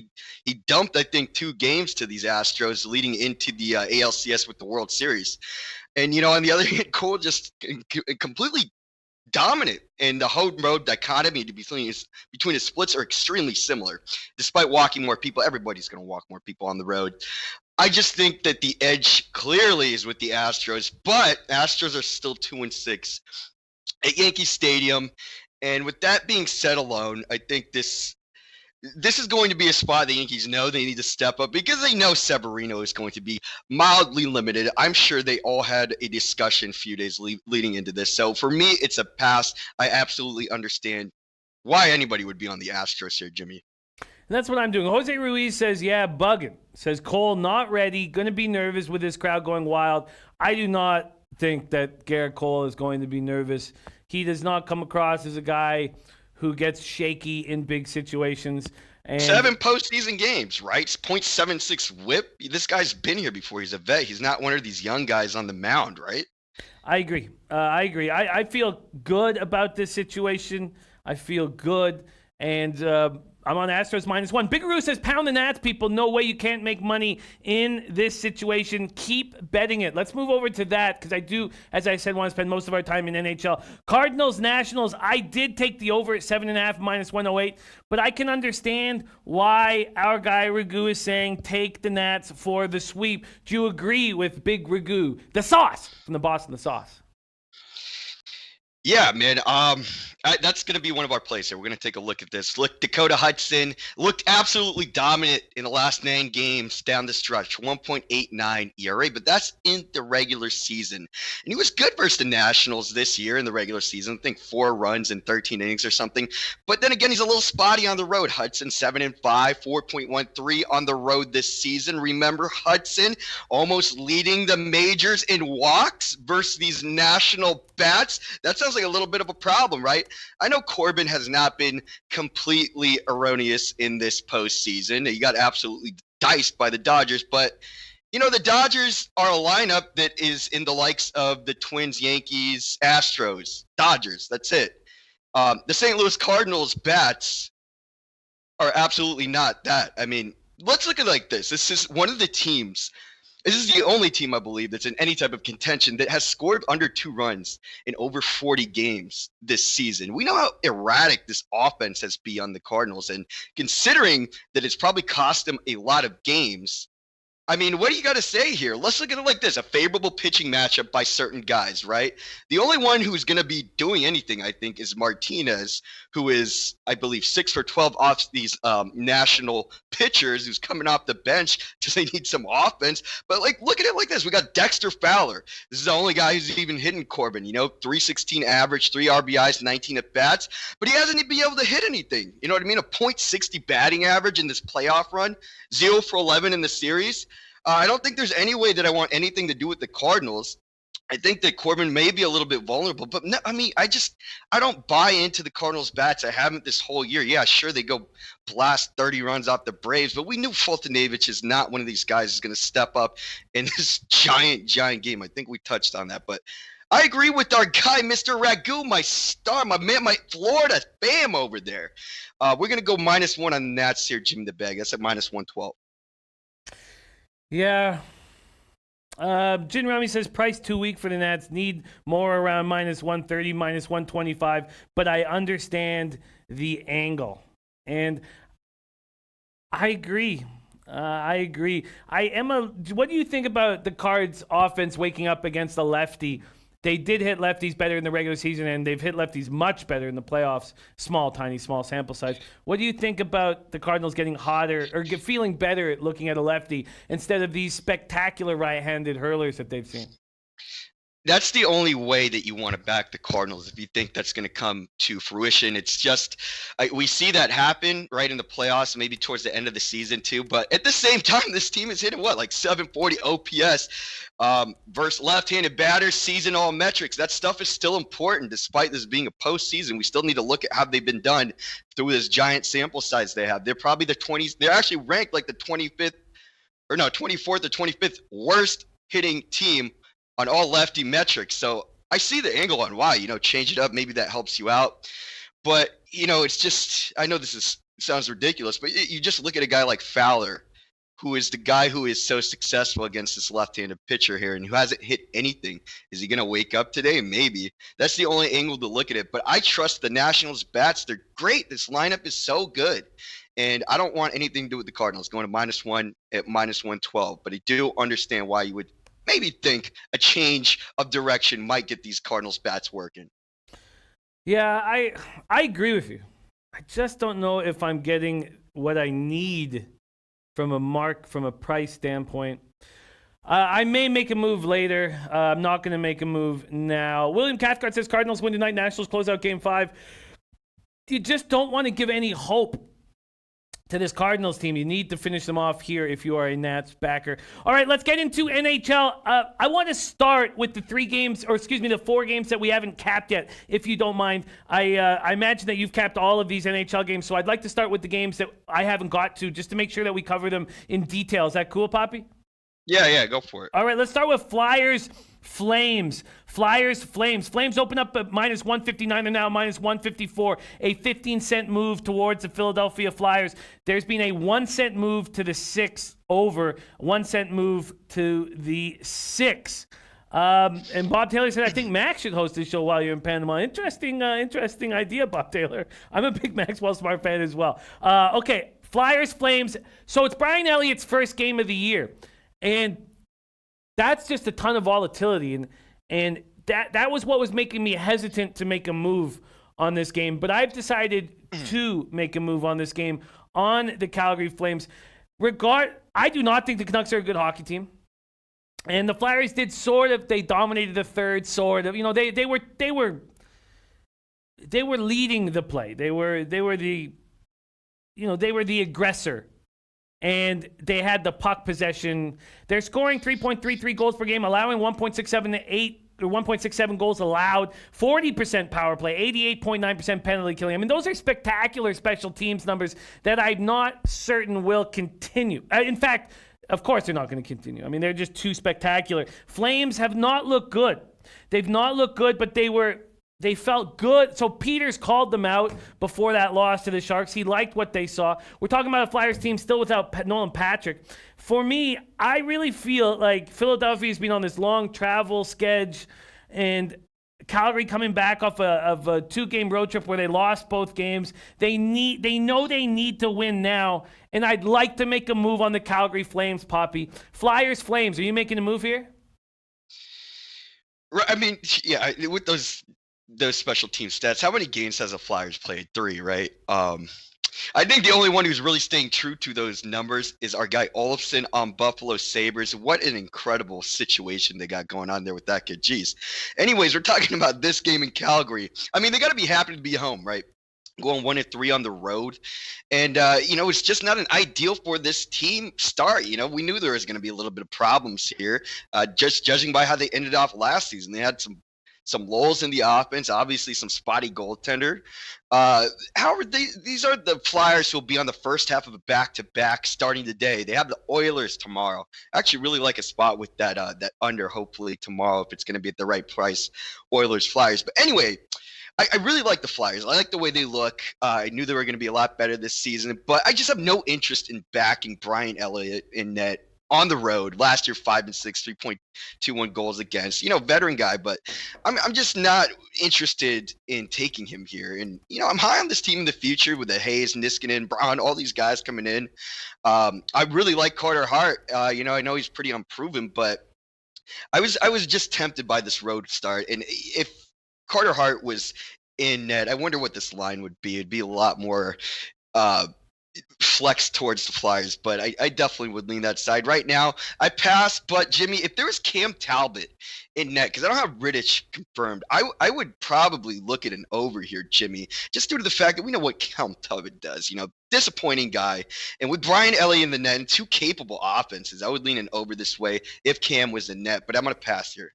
he dumped, I think, 2 games to these Astros leading into the ALCS with the World Series. And, on the other hand, Cole just completely dominant, and the home road dichotomy between his splits are extremely similar. Despite walking more people, everybody's going to walk more people on the road. I just think that the edge clearly is with the Astros, but Astros are still 2-6 at Yankee Stadium. And with that being said alone, I think this this is going to be a spot the Yankees know they need to step up because they know Severino is going to be mildly limited. I'm sure they all had a discussion a few days leading into this. So for me, it's a pass. I absolutely understand why anybody would be on the Astros here, Jimmy. And that's what I'm doing. Jose Ruiz says, yeah, bugging. Says Cole not ready, going to be nervous with this crowd going wild. I do not think that Garrett Cole is going to be nervous. He does not come across as a guy who gets shaky in big situations. And 7 postseason games, right? .76 whip. This guy's been here before. He's a vet. He's not one of these young guys on the mound, right? I agree. I feel good about this situation. I feel good. And I'm on Astros -1. Biggeroo says, pound the Nats, people. No way you can't make money in this situation. Keep betting it. Let's move over to that because I do, as I said, want to spend most of our time in NHL. Cardinals-Nationals, I did take the over at 7.5 -108, but I can understand why our guy Ragu is saying take the Nats for the sweep. Do you agree with Big Ragu? The sauce from the Boston, the sauce. Yeah, man. That's going to be one of our plays here. We're going to take a look at this. Look, Dakota Hudson looked absolutely dominant in the last 9 games down the stretch, 1.89 ERA, but that's in the regular season. And he was good versus the Nationals this year in the regular season. I think 4 runs in 13 innings or something. But then again, he's a little spotty on the road. Hudson 7-5, 4.13 on the road this season. Remember, Hudson almost leading the majors in walks versus these national bats. That sounds like a little bit of a problem, right? I know Corbin has not been completely erroneous in this postseason. He got absolutely diced by the Dodgers, but you know, the Dodgers are a lineup that is in the likes of the Twins, Yankees, Astros, Dodgers. That's it. The St. Louis Cardinals bats are absolutely not that. I mean, let's look at it like this. This is one of the teams. This is the only team, I believe, that's in any type of contention that has scored under 2 runs in over 40 games this season. We know how erratic this offense has been on the Cardinals, and considering that it's probably cost them a lot of games, I mean, what do you got to say here? Let's look at it like this. A favorable pitching matchup by certain guys, right? The only one who's going to be doing anything, I think, is Martinez, who is, I believe, 6 for 12 off these national pitchers who's coming off the bench because they need some offense. But, like, look at it like this. We got Dexter Fowler. This is the only guy who's even hitting Corbin, you know, 316 average, 3 RBIs, 19 at-bats. But he hasn't even been able to hit anything. You know what I mean? A .60 batting average in this playoff run, 0 for 11 in the series. I don't think there's any way that I want anything to do with the Cardinals. I think that Corbin may be a little bit vulnerable, but no, I mean, I don't buy into the Cardinals bats. I haven't this whole year. Yeah, sure, they go blast 30 runs off the Braves, but we knew Fultonavich is not one of these guys who's going to step up in this giant game. I think we touched on that, but I agree with our guy, Mr. Ragu, my star, my man, my Florida fam over there. We're going to go -1 on the Nats here, Jimmy the Bag. That's at -112. Yeah. Jin Rami says price too weak for the Nats. Need more around -130, -125. But I understand the angle. And I agree. What do you think about the Cards offense waking up against a lefty? They did hit lefties better in the regular season, and they've hit lefties much better in the playoffs. Small sample size. What do you think about the Cardinals getting hotter or feeling better at looking at a lefty instead of these spectacular right-handed hurlers that they've seen? That's the only way that you want to back the Cardinals if you think that's going to come to fruition. It's just we see that happen right in the playoffs, maybe towards the end of the season too. But at the same time, this team is hitting like 740 OPS versus left-handed batters, season all metrics. That stuff is still important despite this being a postseason. We still need to look at how they've been done through this giant sample size they have. They're probably the 20s. They're actually ranked like the 24th or 25th worst hitting team on all lefty metrics. So I see the angle on why, change it up. Maybe that helps you out. But, it's just, I know sounds ridiculous, but you just look at a guy like Fowler, who is the guy who is so successful against this left-handed pitcher here and who hasn't hit anything. Is he going to wake up today? Maybe. That's the only angle to look at it. But I trust the Nationals bats. They're great. This lineup is so good. And I don't want anything to do with the Cardinals going to -1 at -112. But I do understand why you would maybe think a change of direction might get these Cardinals bats working. Yeah, I agree with you. I just don't know if I'm getting what I need from a price standpoint. I may make a move later. I'm not going to make a move now. William Cathcart says Cardinals win tonight. Nationals close out Game 5. You just don't want to give any hope to this Cardinals team. You need to finish them off here if you are a Nats backer. All right, let's get into NHL. I want to start with the 4 games that we haven't capped yet, if you don't mind. I imagine that you've capped all of these NHL games, so I'd like to start with the games that I haven't got to, just to make sure that we cover them in detail. Is that cool, Papi? Yeah, go for it. All right, let's start with Flyers, Flames. Flyers, Flames. Flames open up at minus 159 and now minus 154. A 15-cent move towards the Philadelphia Flyers. There's been a 1-cent move to the 6 over, 1-cent move to the 6. And Bob Taylor said, I think Max should host this show while you're in Panama. Interesting idea, Bob Taylor. I'm a big Maxwell Smart fan as well. Okay, Flyers, Flames. So it's Brian Elliott's first game of the year. And that's just a ton of volatility. And that was what was making me hesitant to make a move on this game. But I've decided to make a move on this game on the Calgary Flames. I do not think the Canucks are a good hockey team. And the Flyers did they dominated the third, sort of. You know, they were leading the play. They were the aggressor. And they had the puck possession. They're scoring 3.33 goals per game, allowing 1.67 goals allowed, 40% power play, 88.9% penalty killing. I mean, those are spectacular special teams numbers that I'm not certain will continue. In fact, of course they're not going to continue. I mean, they're just too spectacular. Flames have not looked good. They've not looked good, but they felt good. So Peters called them out before that loss to the Sharks. He liked what they saw. We're talking about a Flyers team still without Nolan Patrick. For me, I really feel like Philadelphia's been on this long travel schedule, and Calgary coming back off of a 2-game road trip where they lost both games. They know they need to win now, and I'd like to make a move on the Calgary Flames, Poppy. Flyers, Flames, are you making a move here? I mean, yeah, with those special team stats. How many games has the Flyers played? 3, right? I think the only one who's really staying true to those numbers is our guy Olofsson on Buffalo Sabres. What an incredible situation they got going on there with that kid. Jeez. Anyways, we're talking about this game in Calgary. I mean, they got to be happy to be home, right? Going 1-3 on the road. And, it's just not an ideal for this team start. We knew there was going to be a little bit of problems here, just judging by how they ended off last season. They had some lulls in the offense, obviously some spotty goaltender. However, these are the Flyers who will be on the first half of a back-to-back starting today. They have the Oilers tomorrow. I actually really like a spot with that under, hopefully, tomorrow if it's going to be at the right price, Oilers-Flyers. But anyway, I really like the Flyers. I like the way they look. I knew they were going to be a lot better this season, but I just have no interest in backing Brian Elliott in net on the road. Last year, 5-6, 3.21 goals against. Veteran guy, but I'm just not interested in taking him here. And I'm high on this team in the future with the Hayes, Niskanen, Braun, all these guys coming in. I really like Carter Hart. I know he's pretty unproven, but I was just tempted by this road start. And if Carter Hart was in net, I wonder what this line would be. It'd be a lot more flex towards the Flyers, but I definitely would lean that side. Right now, I pass, but Jimmy, if there was Cam Talbot in net, because I don't have Rittich confirmed, I would probably look at an over here, Jimmy, just due to the fact that we know what Cam Talbot does. Disappointing guy. And with Brian Elliott in the net and 2 capable offenses, I would lean an over this way if Cam was in net, but I'm going to pass here.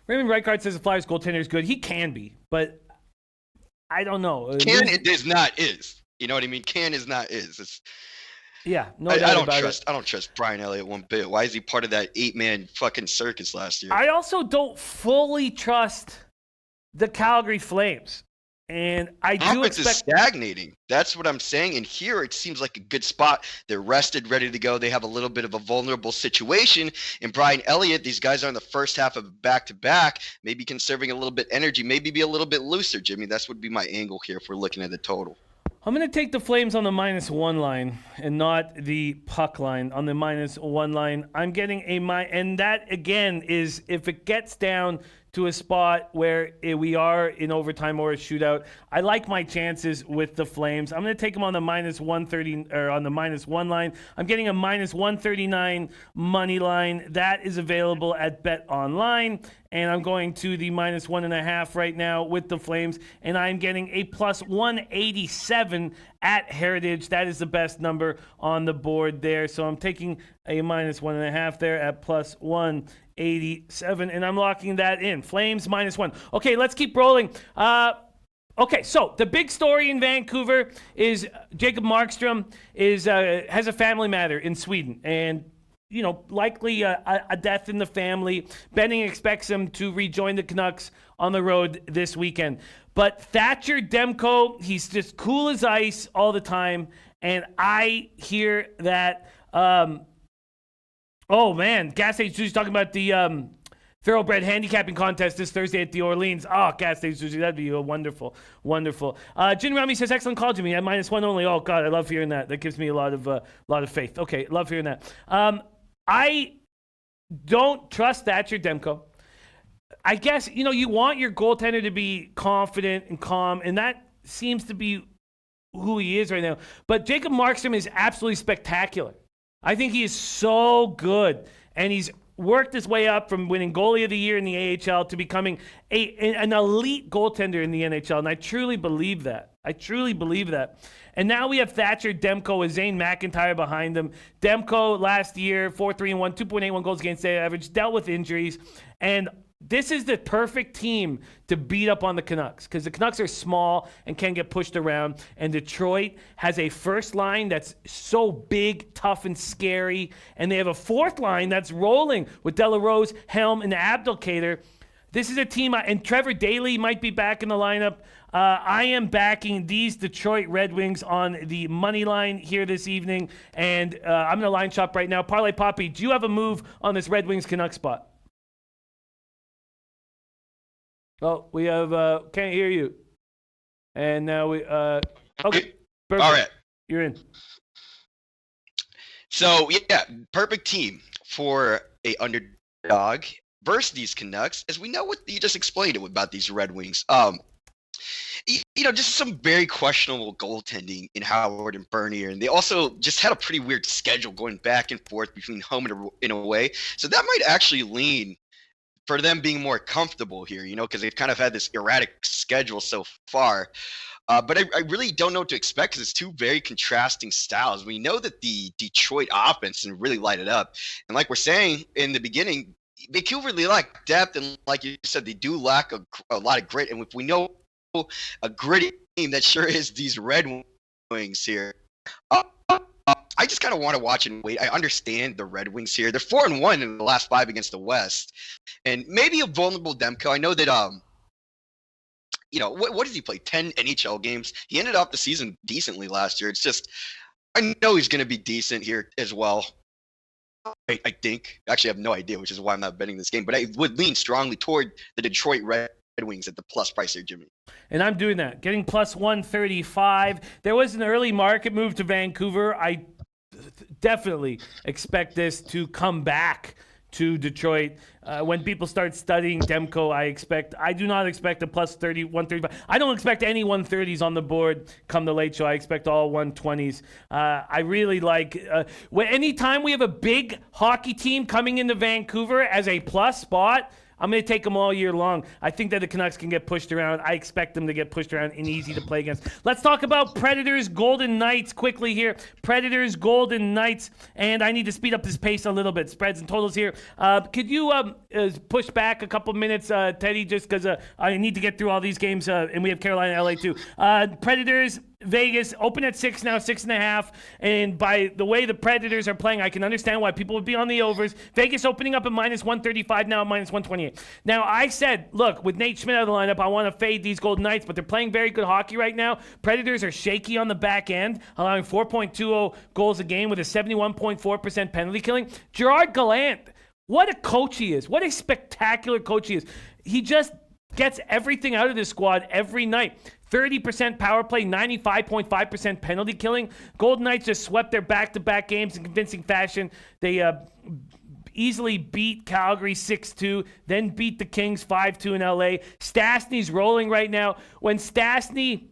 Raymond Reichard says the Flyers goaltender is good. He can be, but I don't know. Can is not is. You know what I mean? Can is not is. Yeah, no I doubt don't about trust. it. I don't trust Brian Elliott one bit. Why is he part of that 8-man fucking circus last year? I also don't fully trust the Calgary Flames, and I do Offense expect is stagnating. That's what I'm saying. And here it seems like a good spot. They're rested, ready to go. They have a little bit of a vulnerable situation. And Brian Elliott, these guys are in the first half of back-to-back, maybe conserving a little bit energy, maybe be a little bit looser, Jimmy. That's would be my angle here if we're looking at the total. I'm going to take the Flames on the -1 line and not the puck line. On the -1 line, I'm getting and that, again, is if it gets down to a spot where we are in overtime or a shootout. I like my chances with the Flames. I'm going to take them on the minus 130 or on the minus one line. I'm getting a minus 139 money line. That is available at Bet Online. And I'm going to the minus 1.5 right now with the Flames. And I'm getting a plus 187 at Heritage. That is the best number on the board there. So I'm taking a minus 1.5 there at plus 187. And I'm locking that in. Flames minus 1. Okay, let's keep rolling. Okay, so the big story in Vancouver is Jacob Markstrom has a family matter in Sweden. And likely a death in the family. Benning expects him to rejoin the Canucks on the road this weekend. But Thatcher Demko, he's just cool as ice all the time. And I hear that, Gas Station Susie's talking about the Thoroughbred handicapping contest this Thursday at the Orleans. Oh, Gas Station Susie, that'd be wonderful, wonderful. Jim Rami says, excellent call, Jimmy. At minus one only. Oh, God, I love hearing that. That gives me a lot of faith. Okay, love hearing that. I don't trust Thatcher Demko. I guess, you want your goaltender to be confident and calm, and that seems to be who he is right now. But Jacob Markstrom is absolutely spectacular. I think he is so good, and he's worked his way up from winning goalie of the year in the AHL to becoming an elite goaltender in the NHL, and I truly believe that. And now we have Thatcher Demko with Zane McIntyre behind him. Demko last year, 4-3-1, 2.81 goals against average, dealt with injuries. And this is the perfect team to beat up on the Canucks because the Canucks are small and can get pushed around. And Detroit has a first line that's so big, tough, and scary. And they have a fourth line that's rolling with Delarose, Helm, and Abdelkader. This is a team, and Trevor Daley might be back in the lineup. I am backing these Detroit Red Wings on the money line here this evening, and I'm going to line shop right now. Parlay Poppy, do you have a move on this Red Wings Canucks spot? Well, we have can't hear you, and now we okay. Perfect. All right, you're in. So yeah, perfect team for a underdog versus these Canucks, as we know what you just explained it about these Red Wings. Just some very questionable goaltending in Howard and Bernier, and they also just had a pretty weird schedule going back and forth between home and away. So that might actually lean for them being more comfortable here, because they've kind of had this erratic schedule so far. But I really don't know what to expect because it's two very contrasting styles. We know that the Detroit offense can really light it up, and like we're saying in the beginning, Vancouver, they lack depth, and like you said, they do lack a lot of grit. And if we know a gritty team, that sure is these Red Wings here. I just kind of want to watch and wait. I understand the Red Wings here. They're 4-1 in the last 5 against the West, and maybe a vulnerable Demko. I know that what does he play? 10 NHL games. He ended off the season decently last year. It's just I know he's going to be decent here as well. I think. Actually, I have no idea, which is why I'm not betting this game. But I would lean strongly toward the Detroit Red Wings at the plus price here, Jimmy. And I'm doing that, getting plus 135. There was an early market move to Vancouver. I definitely expect this to come back to Detroit. When people start studying Demko, I do not expect a plus 30, 135. I don't expect any 130s on the board come the late show. I expect all 120s. I really like, anytime we have a big hockey team coming into Vancouver as a plus spot, I'm going to take them all year long. I think that the Canucks can get pushed around. I expect them to get pushed around and easy to play against. Let's talk about Predators, Golden Knights quickly here. Predators, Golden Knights, and I need to speed up this pace a little bit. Spreads and totals here. Could you push back a couple minutes, Teddy, just because I need to get through all these games, and we have Carolina, LA too. Predators, Vegas, open at 6 now, 6.5. And by the way the Predators are playing, I can understand why people would be on the overs. Vegas opening up at minus 135 now, minus 128. Now, I said, look, with Nate Schmidt out of the lineup, I want to fade these Golden Knights, but they're playing very good hockey right now. Predators are shaky on the back end, allowing 4.20 goals a game with a 71.4% penalty killing. Gerard Gallant, what a coach he is. What a spectacular coach he is. He just gets everything out of this squad every night. 30% power play, 95.5% penalty killing. Golden Knights just swept their back-to-back games in convincing fashion. They easily beat Calgary 6-2, then beat the Kings 5-2 in LA. Stastny's rolling right now. When Stastny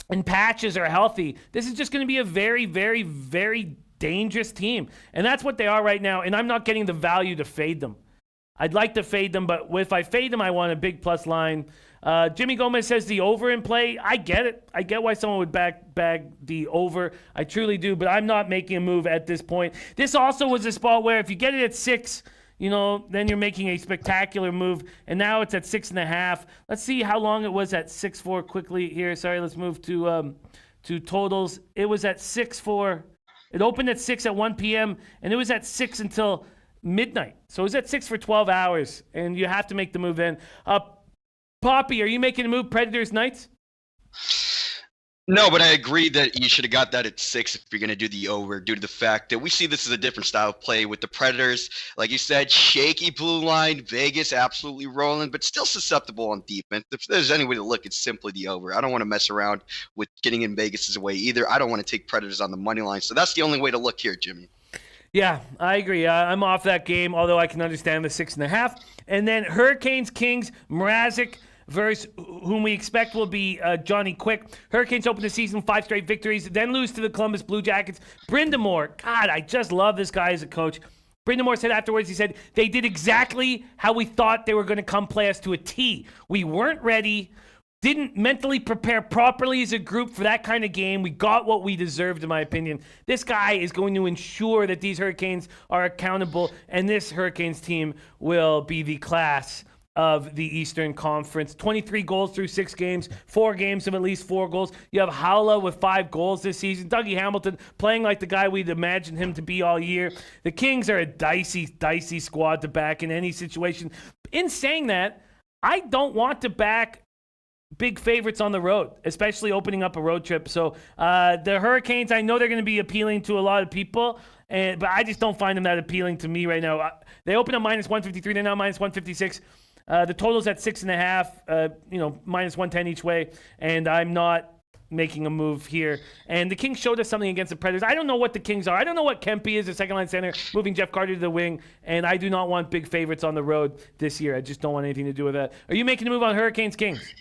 and Patches are healthy, this is just going to be a very, very, very dangerous team. And that's what they are right now. And I'm not getting the value to fade them. I'd like to fade them, but if I fade them, I want a big plus line. Jimmy Gomez says the over in play. I get it. I get why someone would bag the over. I truly do, but I'm not making a move at this point. This also was a spot where if you get it at 6, then you're making a spectacular move. And now it's at 6.5. Let's see how long it was at 6-4 quickly here. Sorry, let's move to totals. It was at 6-4. It opened at 6 at 1 p.m. and it was at 6 until midnight. So it was at 6 for 12 hours, and you have to make the move then. Poppy, are you making a move, Predators Knights? No, but I agree that you should have got that at 6 if you're going to do the over, due to the fact that we see this as a different style of play with the Predators. Like you said, shaky blue line, Vegas absolutely rolling, but still susceptible on defense. If there's any way to look, it's simply the over. I don't want to mess around with getting in Vegas' way either. I don't want to take Predators on the money line, so that's the only way to look here, Jimmy. Yeah, I agree. I'm off that game, although I can understand the 6.5. And then Hurricanes, Kings, Mrazek versus whom we expect will be Johnny Quick. Hurricanes open the season 5 straight victories, then lose to the Columbus Blue Jackets. Brindamore, God, I just love this guy as a coach. Brindamore said afterwards, he said, they did exactly how we thought they were going to come play us to a T. We weren't ready. Didn't mentally prepare properly as a group for that kind of game. We got what we deserved, in my opinion. This guy is going to ensure that these Hurricanes are accountable, and this Hurricanes team will be the class of the Eastern Conference. 23 goals through 6 games, 4 games of at least 4 goals. You have Howla with 5 goals this season. Dougie Hamilton playing like the guy we'd imagined him to be all year. The Kings are a dicey squad to back in any situation. In saying that, I don't want to back big favorites on the road, especially opening up a road trip. So the Hurricanes, I know they're going to be appealing to a lot of people, but I just don't find them that appealing to me right now. They open up minus 153, they're now minus 156. The total's at 6.5, minus 110 each way, and I'm not making a move here. And the Kings showed us something against the Predators. I don't know what the Kings are. I don't know what Kempe is, the second-line center, moving Jeff Carter to the wing, and I do not want big favorites on the road this year. I just don't want anything to do with that. Are you making a move on Hurricanes-Kings?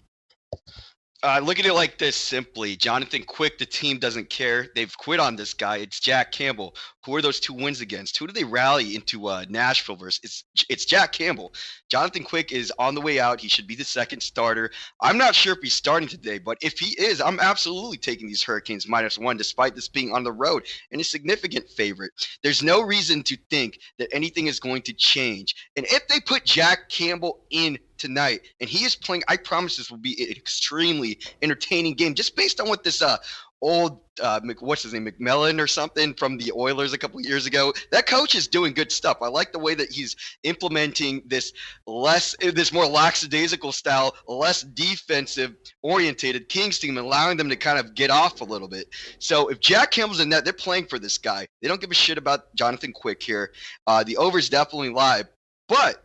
Look at it like this simply. Jonathan Quick, the team doesn't care. They've quit on this guy. It's Jack Campbell. Who are those 2 wins against? Who do they rally into Nashville versus? It's Jack Campbell. Jonathan Quick is on the way out. He should be the second starter. I'm not sure if he's starting today, but if he is, I'm absolutely taking these Hurricanes -1, despite this being on the road and a significant favorite. There's no reason to think that anything is going to change. And if they put Jack Campbell in tonight and he is playing, I promise this will be an extremely entertaining game, just based on what this old McMillan or something from the Oilers a couple of years ago. That coach is doing good stuff. I like the way that he's implementing this more lackadaisical style, less defensive orientated Kings team, allowing them to kind of get off a little bit. So if Jack Campbell's in net, they're playing for this guy. They don't give a shit about Jonathan Quick here. The over's definitely live, but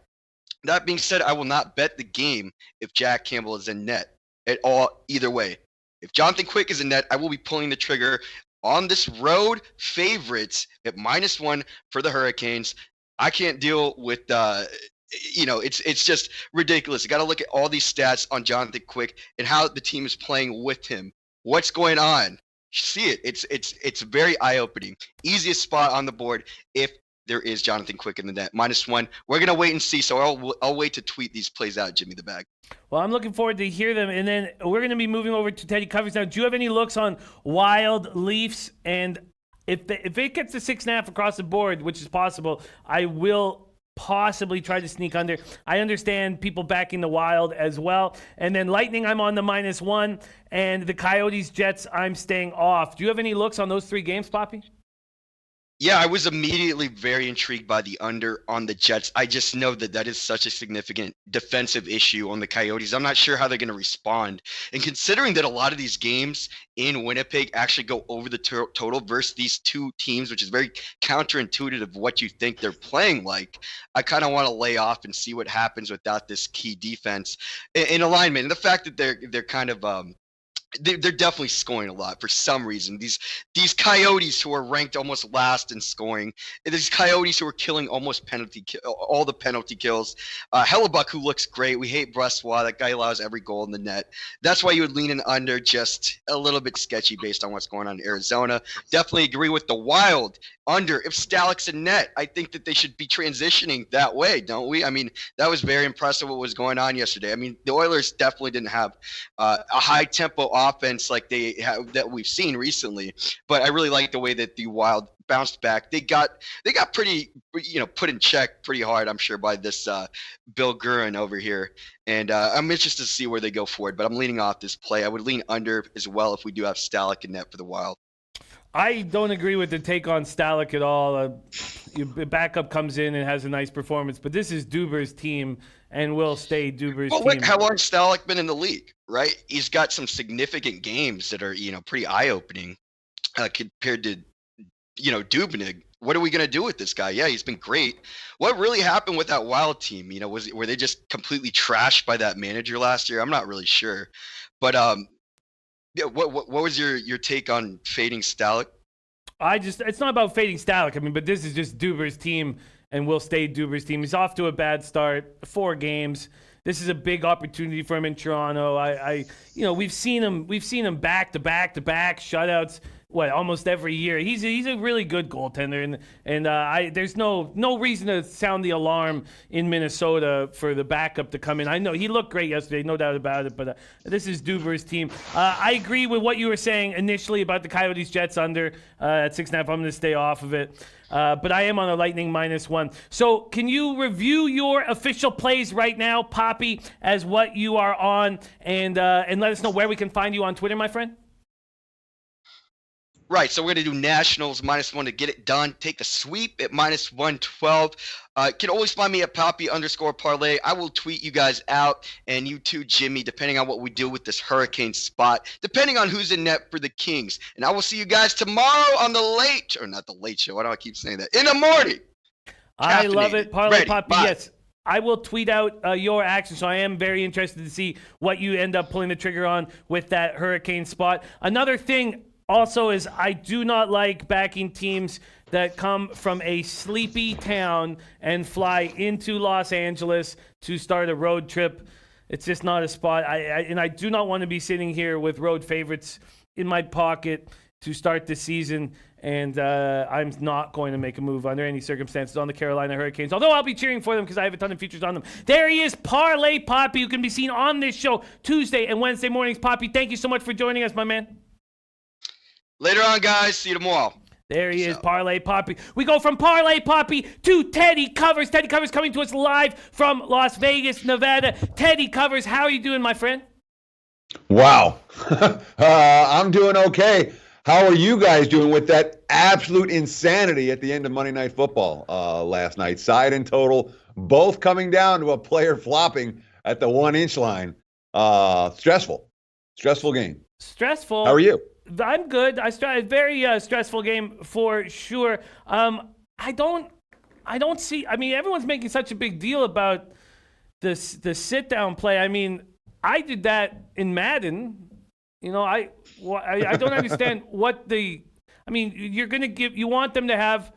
that being said, I will not bet the game if Jack Campbell is in net at all, either way. If Jonathan Quick is in net, I will be pulling the trigger on this road favorites at -1 for the Hurricanes. I can't deal with, it's just ridiculous. You got to look at all these stats on Jonathan Quick and how the team is playing with him. What's going on? See it. It's very eye-opening. Easiest spot on the board if there is Jonathan Quick in the net. -1. We're going to wait and see, so I'll wait to tweet these plays out, Jimmy the Bag. Well, I'm looking forward to hear them. And then we're going to be moving over to Teddy Covers now. Do you have any looks on Wild, Leafs? And if it gets to 6.5 across the board, which is possible, I will possibly try to sneak under. I understand people backing the Wild as well. And then Lightning, I'm on the -1. And the Coyotes, Jets, I'm staying off. Do you have any looks on those 3 games, Poppy? Yeah, I was immediately very intrigued by the under on the Jets. I just know that is such a significant defensive issue on the Coyotes. I'm not sure how they're going to respond. And considering that a lot of these games in Winnipeg actually go over the total versus these 2 teams, which is very counterintuitive of what you think they're playing like, I kind of want to lay off and see what happens without this key defense in alignment. And the fact that they're kind of they're definitely scoring a lot for some reason. These Coyotes who are ranked almost last in scoring, these Coyotes who are killing almost all the penalty kills. Hellebuck, who looks great. We hate Brussois. That guy allows every goal in the net. That's why you would lean in under, just a little bit sketchy based on what's going on in Arizona. Definitely agree with the Wild under. If Stalik's in net, I think that they should be transitioning that way, don't we? I mean, that was very impressive what was going on yesterday. I mean, the Oilers definitely didn't have a high tempo offense like they have that we've seen recently, but I really like the way that the Wild bounced back. They got pretty, put in check pretty hard, I'm sure, by this Bill Guerin over here, and I'm interested to see where they go forward. But I'm leaning off this play. I would lean under as well if we do have Stalik in net for the Wild. I don't agree with the take on Stalik at all. Your backup comes in and has a nice performance, but this is Duber's team and will stay Duber's team. Look, how long has Stalik been in the league, right? He's got some significant games that are, pretty eye-opening compared to, Dubnyk. What are we going to do with this guy? Yeah, he's been great. What really happened with that Wild team? Were they just completely trashed by that manager last year? I'm not really sure. But yeah, what was your take on fading Stalik? It's not about fading Stalik. I mean, but this is just Duber's team and will stay Duber's team. He's off to a bad start, 4 games. This is a big opportunity for him in Toronto. We've seen him back to back shutouts. Almost every year. He's a really good goaltender, and there's no reason to sound the alarm in Minnesota for the backup to come in. I know he looked great yesterday, no doubt about it, but this is Duber's team. I agree with what you were saying initially about the Coyotes Jets under at 6.5. I'm going to stay off of it. But I am on a Lightning -1. So can you review your official plays right now, Poppy, as what you are on, and let us know where we can find you on Twitter, my friend? Right, so we're going to do Nationals -1 to get it done. Take the sweep at -112. You can always find me at Poppy_parlay. I will tweet you guys out, and you too, Jimmy, depending on what we do with this hurricane spot, depending on who's in net for the Kings. And I will see you guys tomorrow on the not the late show. Why do I keep saying that? In the morning. I love it. Parlay Poppy, bye. yes. I will tweet out your action, so I am very interested to see what you end up pulling the trigger on with that hurricane spot. Another thing also is I do not like backing teams that come from a sleepy town and fly into Los Angeles to start a road trip. It's just not a spot. I do not want to be sitting here with road favorites in my pocket to start the season, and I'm not going to make a move under any circumstances on the Carolina Hurricanes, although I'll be cheering for them because I have a ton of futures on them. There he is, Parlay Poppy, who can be seen on this show Tuesday and Wednesday mornings. Poppy, thank you so much for joining us, my man. Later on, guys. See you tomorrow. There he is, Parlay Poppy. We go from Parlay Poppy to Teddy Covers. Teddy Covers coming to us live from Las Vegas, Nevada. Teddy Covers, how are you doing, my friend? Wow. I'm doing okay. How are you guys doing with that absolute insanity at the end of Monday Night Football last night? Side and total, both coming down to a player flopping at the 1-inch line. Stressful game. Stressful. How are you? I'm good. Very stressful game for sure. I don't see. I mean, everyone's making such a big deal about the sit down play. I mean, I did that in Madden. I don't understand what the. I mean, you want them to have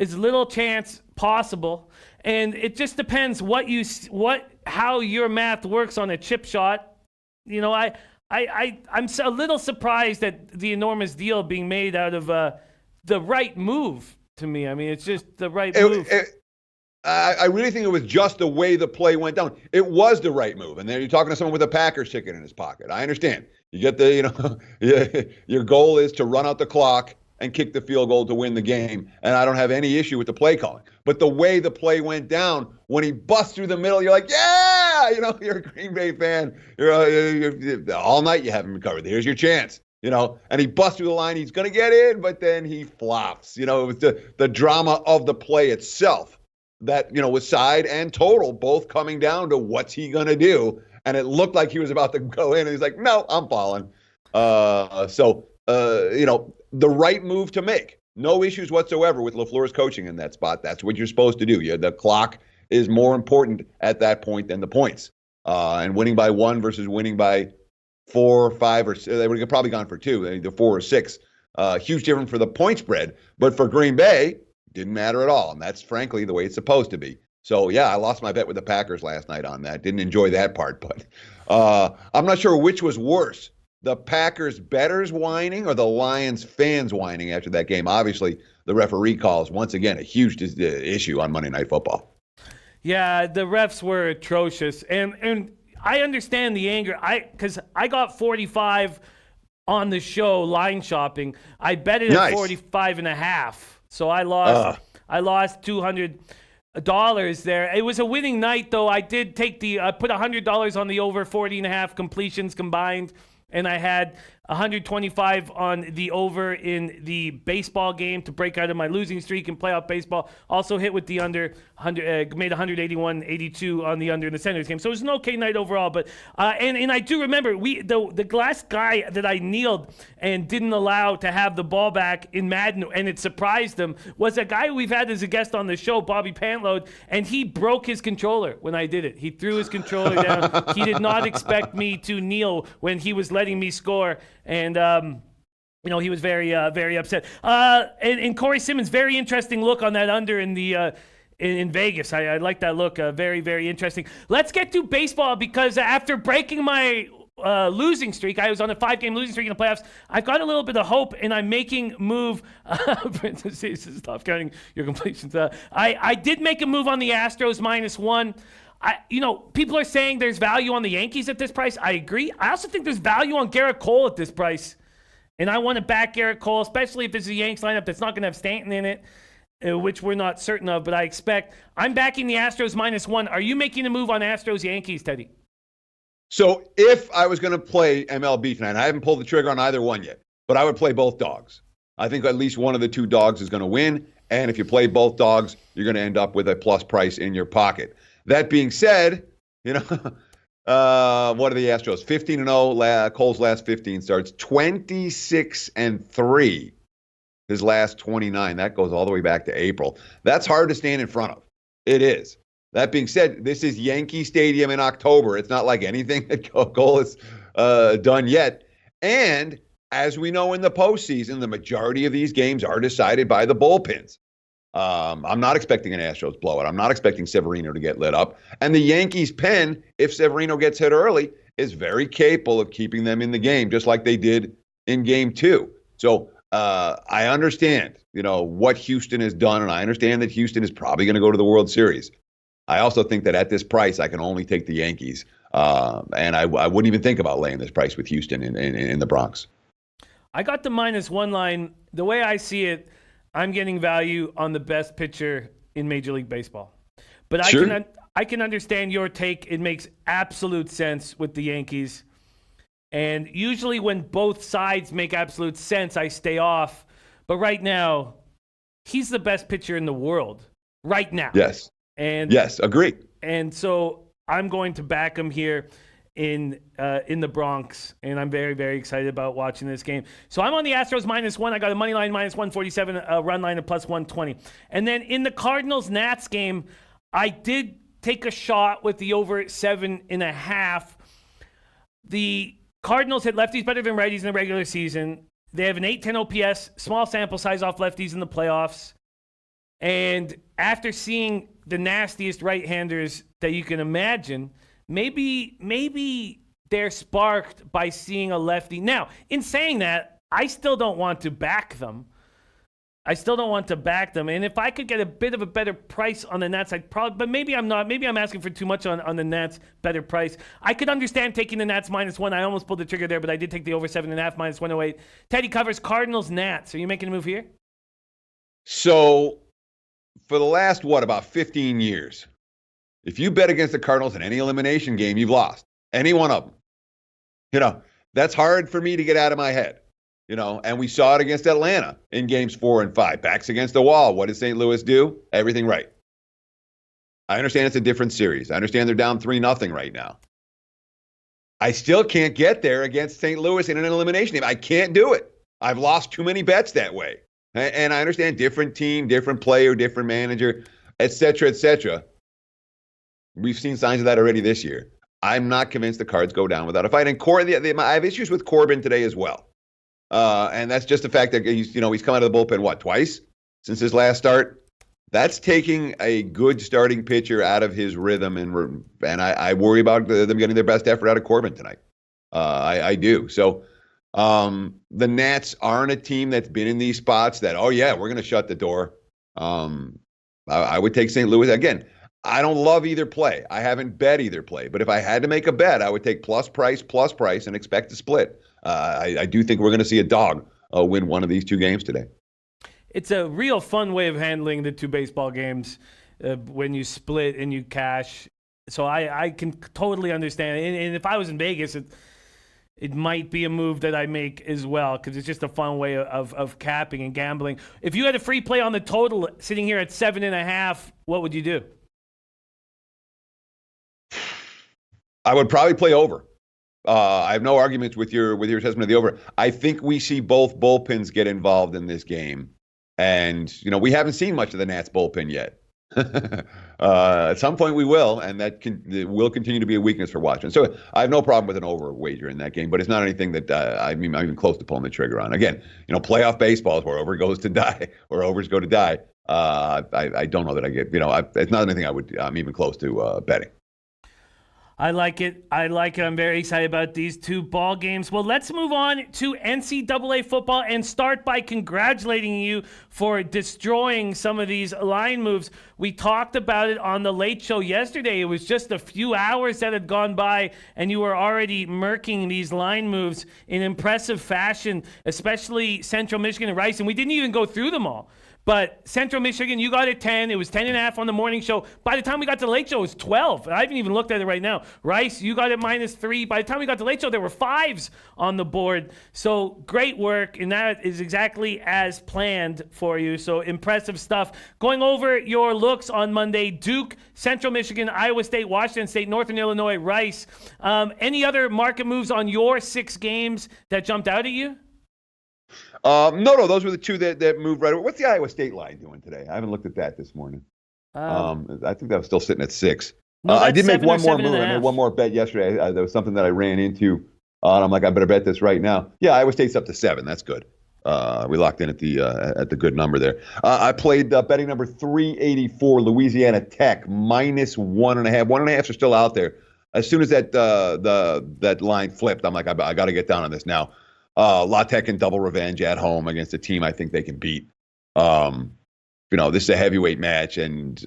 as little chance possible, and it just depends how your math works on a chip shot. I'm a little surprised at the enormous deal being made out of the right move to me. I mean, it's just the right move. I really think it was just the way the play went down. It was the right move. And then you're talking to someone with a Packers ticket in his pocket. I understand. You get your goal is to run out the clock and kick the field goal to win the game. And I don't have any issue with the play calling. But the way the play went down, when he busts through the middle, you're like, yeah, you're a Green Bay fan. You're all night you haven't recovered. Here's your chance, and he busts through the line. He's going to get in, but then he flops. It was the drama of the play itself that, with side and total both coming down to what's he going to do. And it looked like he was about to go in, and he's like, no, I'm falling. The right move to make. No issues whatsoever with LaFleur's coaching in that spot. That's what you're supposed to do. The clock is more important at that point than the points. And winning by 1 versus winning by 4, 5, or they would have probably gone for 2, either 4 or 6. Huge difference for the point spread, but for Green Bay, didn't matter at all, and that's frankly the way it's supposed to be. So yeah, I lost my bet with the Packers last night on that. Didn't enjoy that part, but I'm not sure which was worse: the Packers bettors whining or the Lions fans whining after that game. Obviously, the referee calls once again a huge issue on Monday Night Football. Yeah, the refs were atrocious, and I understand the anger. Because I got 45 on the show line shopping. I bet it at 45.5, so I lost. I lost $200 there. It was a winning night, though. I did take I put $100 on the over 40.5 completions combined, and I had 125 on the over in the baseball game to break out of my losing streak in playoff baseball. Also hit with the under, made 181.82 on the under in the Senators game. So it was an okay night overall. But and I do remember the last guy that I kneeled and didn't allow to have the ball back in Madden, and it surprised him, was a guy we've had as a guest on the show, Bobby Pantload, and he broke his controller when I did it. He threw his controller down. He did not expect me to kneel when he was letting me score. And, he was very, very upset. And Corey Simmons, very interesting look on that under in the in Vegas. I like that look. Very, very interesting. Let's get to baseball because after breaking my losing streak, I was on a 5-game losing streak in the playoffs. I've got a little bit of hope, and I'm making move. Stop counting your completions. I did make a move on the Astros -1. People are saying there's value on the Yankees at this price. I agree. I also think there's value on Garrett Cole at this price. And I want to back Garrett Cole, especially if this is a Yanks lineup that's not going to have Stanton in it, which we're not certain of, but I expect. I'm backing the Astros -1. Are you making a move on Astros-Yankees, Teddy? So if I was going to play MLB tonight, I haven't pulled the trigger on either one yet, but I would play both dogs. I think at least one of the two dogs is going to win. And if you play both dogs, you're going to end up with a plus price in your pocket. That being said, what are the Astros? 15-0. Cole's last 15 starts. 26-3. His last 29. That goes all the way back to April. That's hard to stand in front of. It is. That being said, this is Yankee Stadium in October. It's not like anything that Cole has done yet. And as we know in the postseason, the majority of these games are decided by the bullpens. I'm not expecting an Astros blowout. I'm not expecting Severino to get lit up. And the Yankees' pen, if Severino gets hit early, is very capable of keeping them in the game, just like they did in Game 2. So I understand, what Houston has done, and I understand that Houston is probably going to go to the World Series. I also think that at this price, I can only take the Yankees. And I wouldn't even think about laying this price with Houston in the Bronx. I got the -1 line. The way I see it, I'm getting value on the best pitcher in Major League Baseball. But Sure. I can understand your take. It makes absolute sense with the Yankees. And usually when both sides make absolute sense, I stay off. But right now, he's the best pitcher in the world. Right now. Yes. Yes, agree. And so I'm going to back him here in the Bronx, and I'm very, very excited about watching this game. So I'm on the Astros -1. I got a money line -147, a run line of +120. And then in the Cardinals-Nats game, I did take a shot with the over 7.5. The Cardinals hit lefties better than righties in the regular season. They have an 810 OPS, small sample size off lefties in the playoffs. And after seeing the nastiest right-handers that you can imagine, maybe they're sparked by seeing a lefty. Now, in saying that, I still don't want to back them. And if I could get a bit of a better price on the Nats, I'd probably, but maybe I'm not. Maybe I'm asking for too much on the Nats better price. I could understand taking the Nats -1. I almost pulled the trigger there, but I did take the over 7.5 -108. Teddy covers Cardinals-Nats. Are you making a move here? So for the last, about 15 years, if you bet against the Cardinals in any elimination game, you've lost. Any one of them. That's hard for me to get out of my head. And we saw it against Atlanta in games 4 and 5. Backs against the wall. What did St. Louis do? Everything right. I understand it's a different series. I understand they're down 3-0 right now. I still can't get there against St. Louis in an elimination game. I can't do it. I've lost too many bets that way. And I understand different team, different player, different manager, et cetera, et cetera. We've seen signs of that already this year. I'm not convinced the Cards go down without a fight. And I have issues with Corbin today as well. And that's just the fact that he's come out of the bullpen, twice since his last start. That's taking a good starting pitcher out of his rhythm, and I worry about them getting their best effort out of Corbin tonight. I do. So the Nats aren't a team that's been in these spots that, oh yeah, we're going to shut the door. I would take St. Louis. Again, I don't love either play. I haven't bet either play. But if I had to make a bet, I would take plus price, and expect to split. I do think we're going to see a dog win one of these two games today. It's a real fun way of handling the two baseball games when you split and you cash. So I can totally understand. And if I was in Vegas, it might be a move that I make as well, because it's just a fun way of capping and gambling. If you had a free play on the total sitting here at 7.5, what would you do? I would probably play over. I have no arguments with your assessment of the over. I think we see both bullpens get involved in this game. And, we haven't seen much of the Nats bullpen yet. At some point we will, and it will continue to be a weakness for Washington. So I have no problem with an over wager in that game, but it's not anything that I'm even close to pulling the trigger on. Again, playoff baseball is where over goes to die, or overs go to die. I don't know that I get, it's not anything I'm even close to betting. I like it. I'm very excited about these two ball games. Well, let's move on to NCAA football and start by congratulating you for destroying some of these line moves. We talked about it on the Late Show yesterday. It was just a few hours that had gone by, and you were already murking these line moves in impressive fashion, especially Central Michigan and Rice. And we didn't even go through them all. But Central Michigan, you got it 10. It was 10.5 on the morning show. By the time we got to the Late Show, it was 12. I haven't even looked at it right now. Rice, you got it -3. By the time we got to the Late Show, there were 5s on the board. So great work, and that is exactly as planned for you. So impressive stuff. Going over your looks on Monday: Duke, Central Michigan, Iowa State, Washington State, Northern Illinois, Rice. Any other market moves on your 6 games that jumped out at you? No, those were the two that moved right away. What's the Iowa State line doing today? I haven't looked at that this morning. I think that was still sitting at 6. No, I did make one more 7.5. move. I made one more bet yesterday. There was something that I ran into, and I'm like, I better bet this right now. Yeah, Iowa State's up to 7. That's good. We locked in at the good number there. I played betting number 384, Louisiana Tech, -1.5. 1.5s are still out there. As soon as that line flipped, I'm like, I got to get down on this now. La Tech in double revenge at home against a team I think they can beat. This is a heavyweight match, and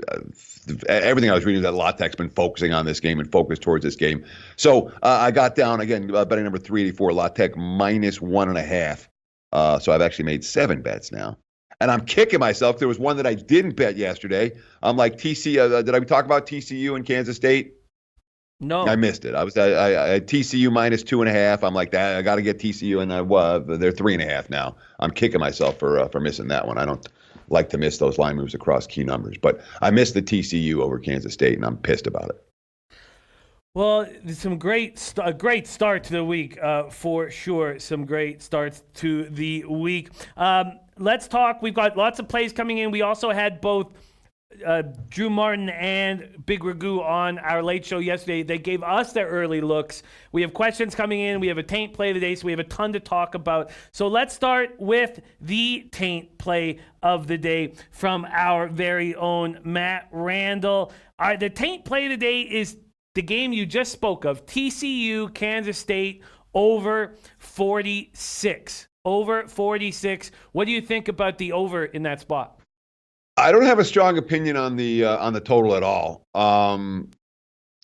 everything I was reading is that La Tech's been focusing on this game and focused towards this game. So I got down, again, betting number 384, La Tech -1.5. So I've actually made 7 bets now. And I'm kicking myself. There was one that I didn't bet yesterday. I'm like, did I talk about TCU and Kansas State? No, I missed it. I had TCU -2.5. I'm like, I got to get TCU, and they're 3.5 now. I'm kicking myself for missing that one. I don't like to miss those line moves across key numbers, but I missed the TCU over Kansas State, and I'm pissed about it. Well, some great start to the week for sure. Some great starts to the week. Let's talk. We've got lots of plays coming in. We also had both Drew Martin and Big Ragu on our Late Show yesterday. They gave us their early looks. We have questions coming in. We have a taint play today, so we have a ton to talk about. So let's start with the taint play of the day from our very own Matt Randall. The taint play today is the game you just spoke of, TCU, Kansas State, over 46. Over 46. What do you think about the over in that spot? I don't have a strong opinion on the total at all.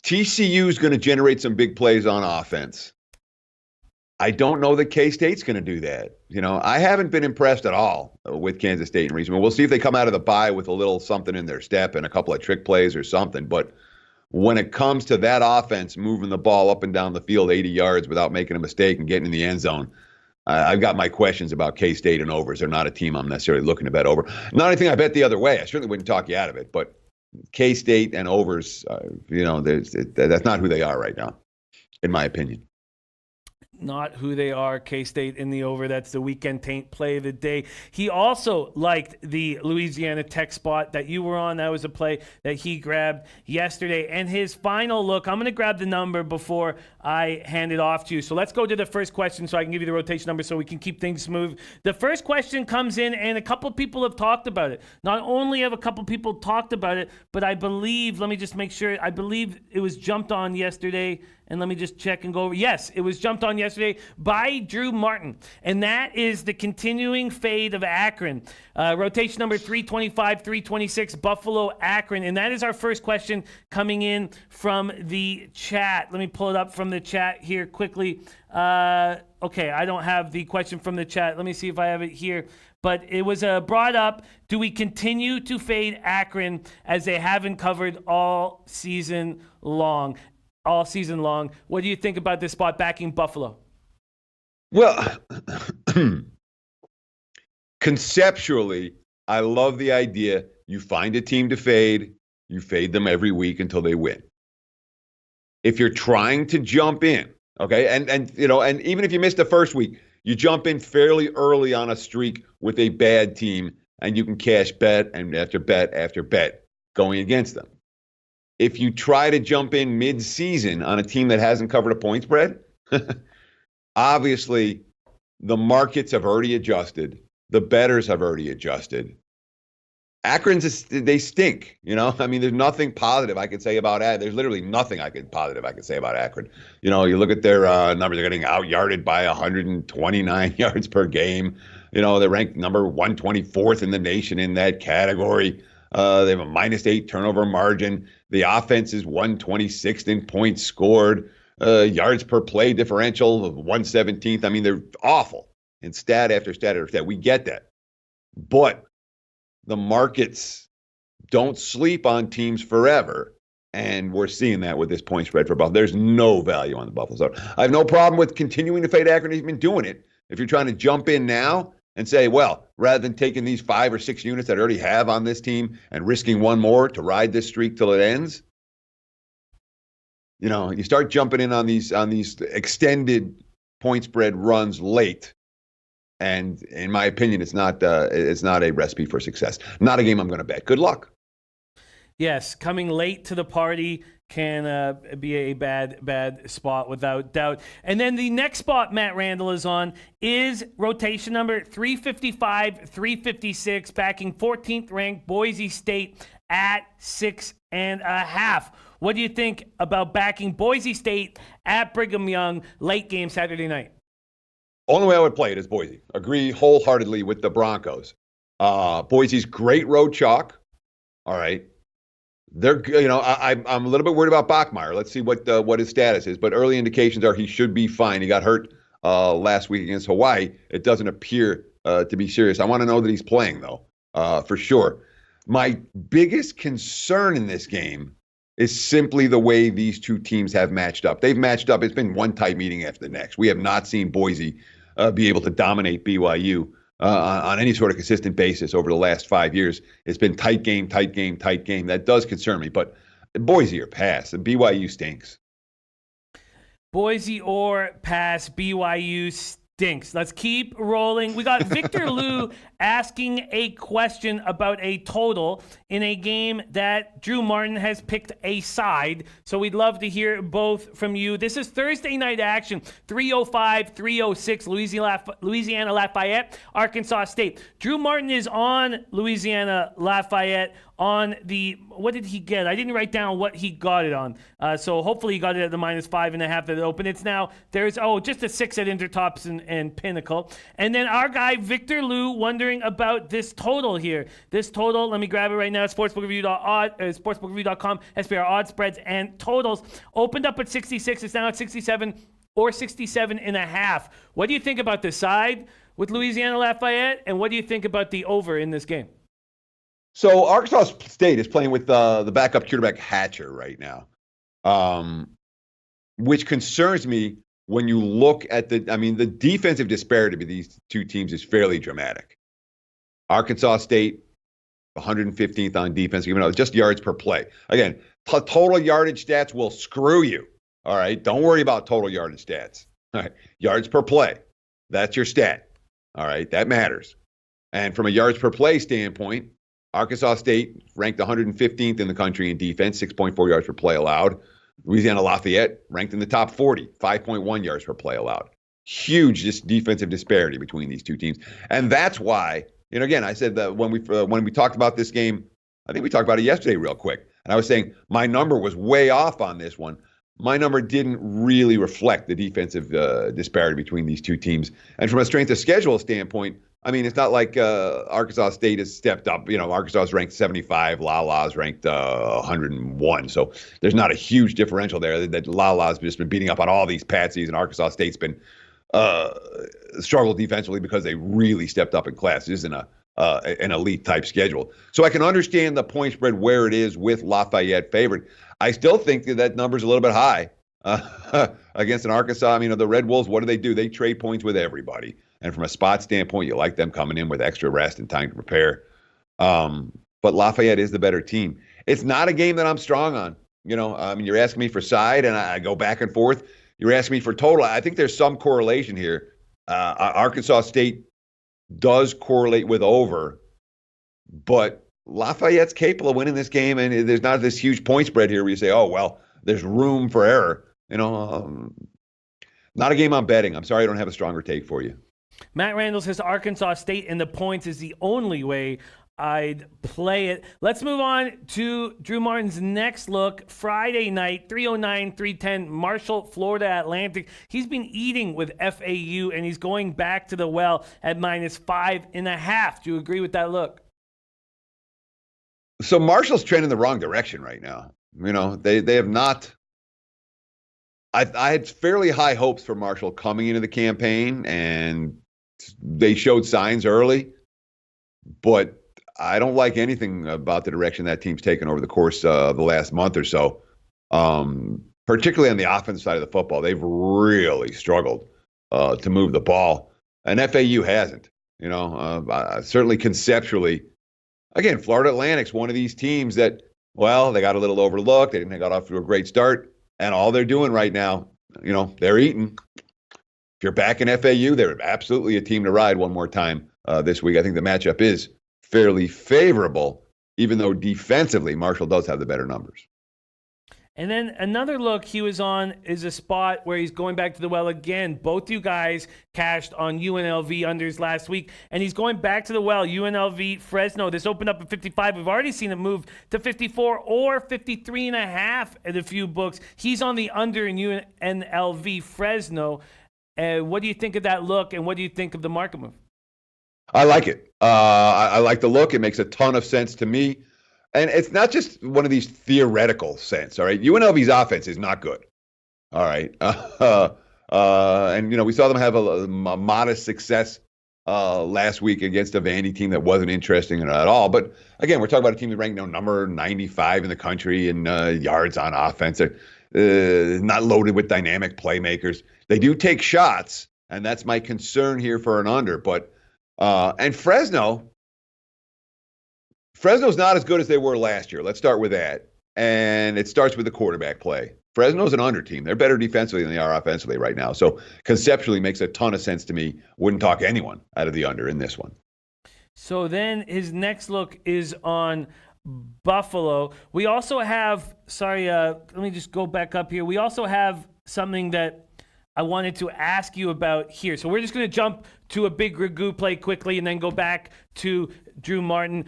TCU is going to generate some big plays on offense. I don't know that K-State's going to do that. I haven't been impressed at all with Kansas State in recent. We'll see if they come out of the bye with a little something in their step and a couple of trick plays or something. But when it comes to that offense moving the ball up and down the field 80 yards without making a mistake and getting in the end zone, I've got my questions about K-State and overs. They're not a team I'm necessarily looking to bet over. Not anything I bet the other way. I certainly wouldn't talk you out of it. But K-State and overs, that's not who they are right now, in my opinion. not who they are. K-State in the over. That's the weekend play of the day. He also liked the Louisiana Tech spot that you were on. That was a play that he grabbed yesterday. And his final look, I'm going to grab the number before I hand it off to you. So let's go to the first question so I can give you the rotation number so we can keep things smooth. The first question comes in, and a couple of people have talked about it. Not only have a couple of people talked about it, but I believe, let me just make sure, I believe it was jumped on yesterday. And let me just check and go over. Yes, it was jumped on yesterday by Drew Martin. And that is the continuing fade of Akron. Rotation number 325, 326, Buffalo, Akron. And that is our first question coming in from the chat. Let me pull it up from the chat here quickly. Okay, I don't have the question from the chat. Let me see if I have it here. But it was brought up, do we continue to fade Akron as they haven't covered all season long? What do you think about this spot backing Buffalo? Well, conceptually, I love the idea. You find a team to fade, you fade them every week until they win. If you're trying to jump in, okay, and even if you miss the first week, you jump in fairly early on a streak with a bad team, and you can cash bet and after bet after bet going against them. If you try to jump in mid-season on a team that hasn't covered a point spread, obviously the markets have already adjusted. The bettors have already adjusted. They stink, I mean, there's nothing positive I could say about Akron. There's literally nothing positive I could say about Akron. You look at their numbers, they're getting out-yarded by 129 yards per game. They're ranked number 124th in the nation in that category. They have a -8 turnover margin. The offense is 126th in points scored. Yards per play differential of 117th. I mean, they're awful in stat after stat after stat. We get that. But the markets don't sleep on teams forever. And we're seeing that with this point spread for Buffalo. There's no value on the Buffalo. So I have no problem with continuing to fade Akron. He's been doing it. If you're trying to jump in now and say, well, rather than taking these 5 or 6 units that I already have on this team and risking one more to ride this streak till it ends, you start jumping in on these extended point spread runs late. And in my opinion, it's not a recipe for success. Not a game I'm going to bet. Good luck. Yes, coming late to the party can be a bad spot without doubt. And then the next spot Matt Randall is on is rotation number 355, 356, backing 14th ranked Boise State at 6.5. What do you think about backing Boise State at Brigham Young late game Saturday night? Only way I would play it is Boise. Agree wholeheartedly with the Broncos. Boise's great road chalk. All right. They're, I'm a little bit worried about Bachmeier. Let's see what his status is. But early indications are he should be fine. He got hurt last week against Hawaii. It doesn't appear to be serious. I want to know that he's playing, though, for sure. My biggest concern in this game is simply the way these two teams have matched up. They've matched up. It's been one tight meeting after the next. We have not seen Boise be able to dominate BYU on any sort of consistent basis over the last 5 years. It's been tight game. That does concern me. But Boise or pass. And BYU stinks. Boise or pass. BYU stinks. Let's keep rolling. We got Victor Liu asking a question about a total in a game that Drew Martin has picked a side. So we'd love to hear both from you. This is Thursday night action, 3:05, 3:06, Louisiana Lafayette, Arkansas State. Drew Martin is on Louisiana Lafayette on what did he get? I didn't write down what he got it on. So hopefully he got it at the -5.5 at the open. It's now, just a 6 at Intertops and Pinnacle. And then our guy, Victor Liu, wondering about this total here. This total, let me grab it right now. Sportsbookreview.com, SBR odds, spreads, and totals. Opened up at 66. It's now at 67 or 67.5. What do you think about the side with Louisiana Lafayette? And what do you think about the over in this game? So Arkansas State is playing with the backup quarterback Hatcher right now, which concerns me when you look at the defensive disparity between these two teams is fairly dramatic. Arkansas State, 115th on defense, even though just yards per play. Again, total yardage stats will screw you. All right, don't worry about total yardage stats. All right. Yards per play. That's your stat. All right. That matters. And from a yards per play standpoint, Arkansas State ranked 115th in the country in defense, 6.4 yards per play allowed. Louisiana Lafayette ranked in the top 40, 5.1 yards per play allowed. Huge defensive disparity between these two teams. And that's why, again, I said that when we talked about this game, I think we talked about it yesterday real quick. And I was saying my number was way off on this one. My number didn't really reflect the defensive disparity between these two teams. And from a strength of schedule standpoint, I mean, it's not like Arkansas State has stepped up. Arkansas is ranked 75, Lala's ranked 101. So there's not a huge differential there. That Lala's just been beating up on all these patsies, and Arkansas State's been struggled defensively because they really stepped up in class. This isn't an elite type schedule. So I can understand the point spread where it is with Lafayette favored. I still think that number's a little bit high against an Arkansas. I mean, the Red Wolves, what do? They trade points with everybody. And from a spot standpoint, you like them coming in with extra rest and time to prepare. But Lafayette is the better team. It's not a game that I'm strong on. I mean, you're asking me for side, and I go back and forth. You're asking me for total. I think there's some correlation here. Arkansas State does correlate with over, but Lafayette's capable of winning this game, and there's not this huge point spread here where you say, oh, well, there's room for error. Not a game I'm betting. I'm sorry I don't have a stronger take for you. Matt Randall says Arkansas State and the points is the only way I'd play it. Let's move on to Drew Martin's next look. Friday night, 309, 310, Marshall, Florida Atlantic. He's been eating with FAU, and he's going back to the well at -5.5. Do you agree with that look? So Marshall's trending the wrong direction right now. They have not. I had fairly high hopes for Marshall coming into the campaign, and they showed signs early, but I don't like anything about the direction that team's taken over the course of the last month or so, particularly on the offensive side of the football. They've really struggled to move the ball, and FAU hasn't. Certainly conceptually. Again, Florida Atlantic's one of these teams that, well, they got a little overlooked. They didn't got off to a great start. And all they're doing right now, they're eating. If you're back in FAU, they're absolutely a team to ride one more time this week. I think the matchup is fairly favorable, even though defensively, Marshall does have the better numbers. And then another look he was on is a spot where he's going back to the well again. Both you guys cashed on UNLV unders last week, and he's going back to the well. UNLV Fresno. This opened up at 55. We've already seen it move to 54 or 53.5 at a few books. He's on the under in UNLV Fresno. What do you think of that look, and what do you think of the market move? I like it. I like the look. It makes a ton of sense to me. And it's not just one of these theoretical sense, all right? UNLV's offense is not good, all right? And, we saw them have a modest success last week against a Vandy team that wasn't interesting at all. But, again, we're talking about a team that ranked number 95 in the country in yards on offense. Not loaded with dynamic playmakers. They do take shots, and that's my concern here for an under. But and Fresno's not as good as they were last year. Let's start with that. And it starts with the quarterback play. Fresno's an under team. They're better defensively than they are offensively right now. So conceptually makes a ton of sense to me. Wouldn't talk anyone out of the under in this one. So then his next look is on Buffalo. We also have, let me just go back up here. We also have something that I wanted to ask you about here. So we're just going to jump to a Big Ragu play quickly and then go back to Drew Martin.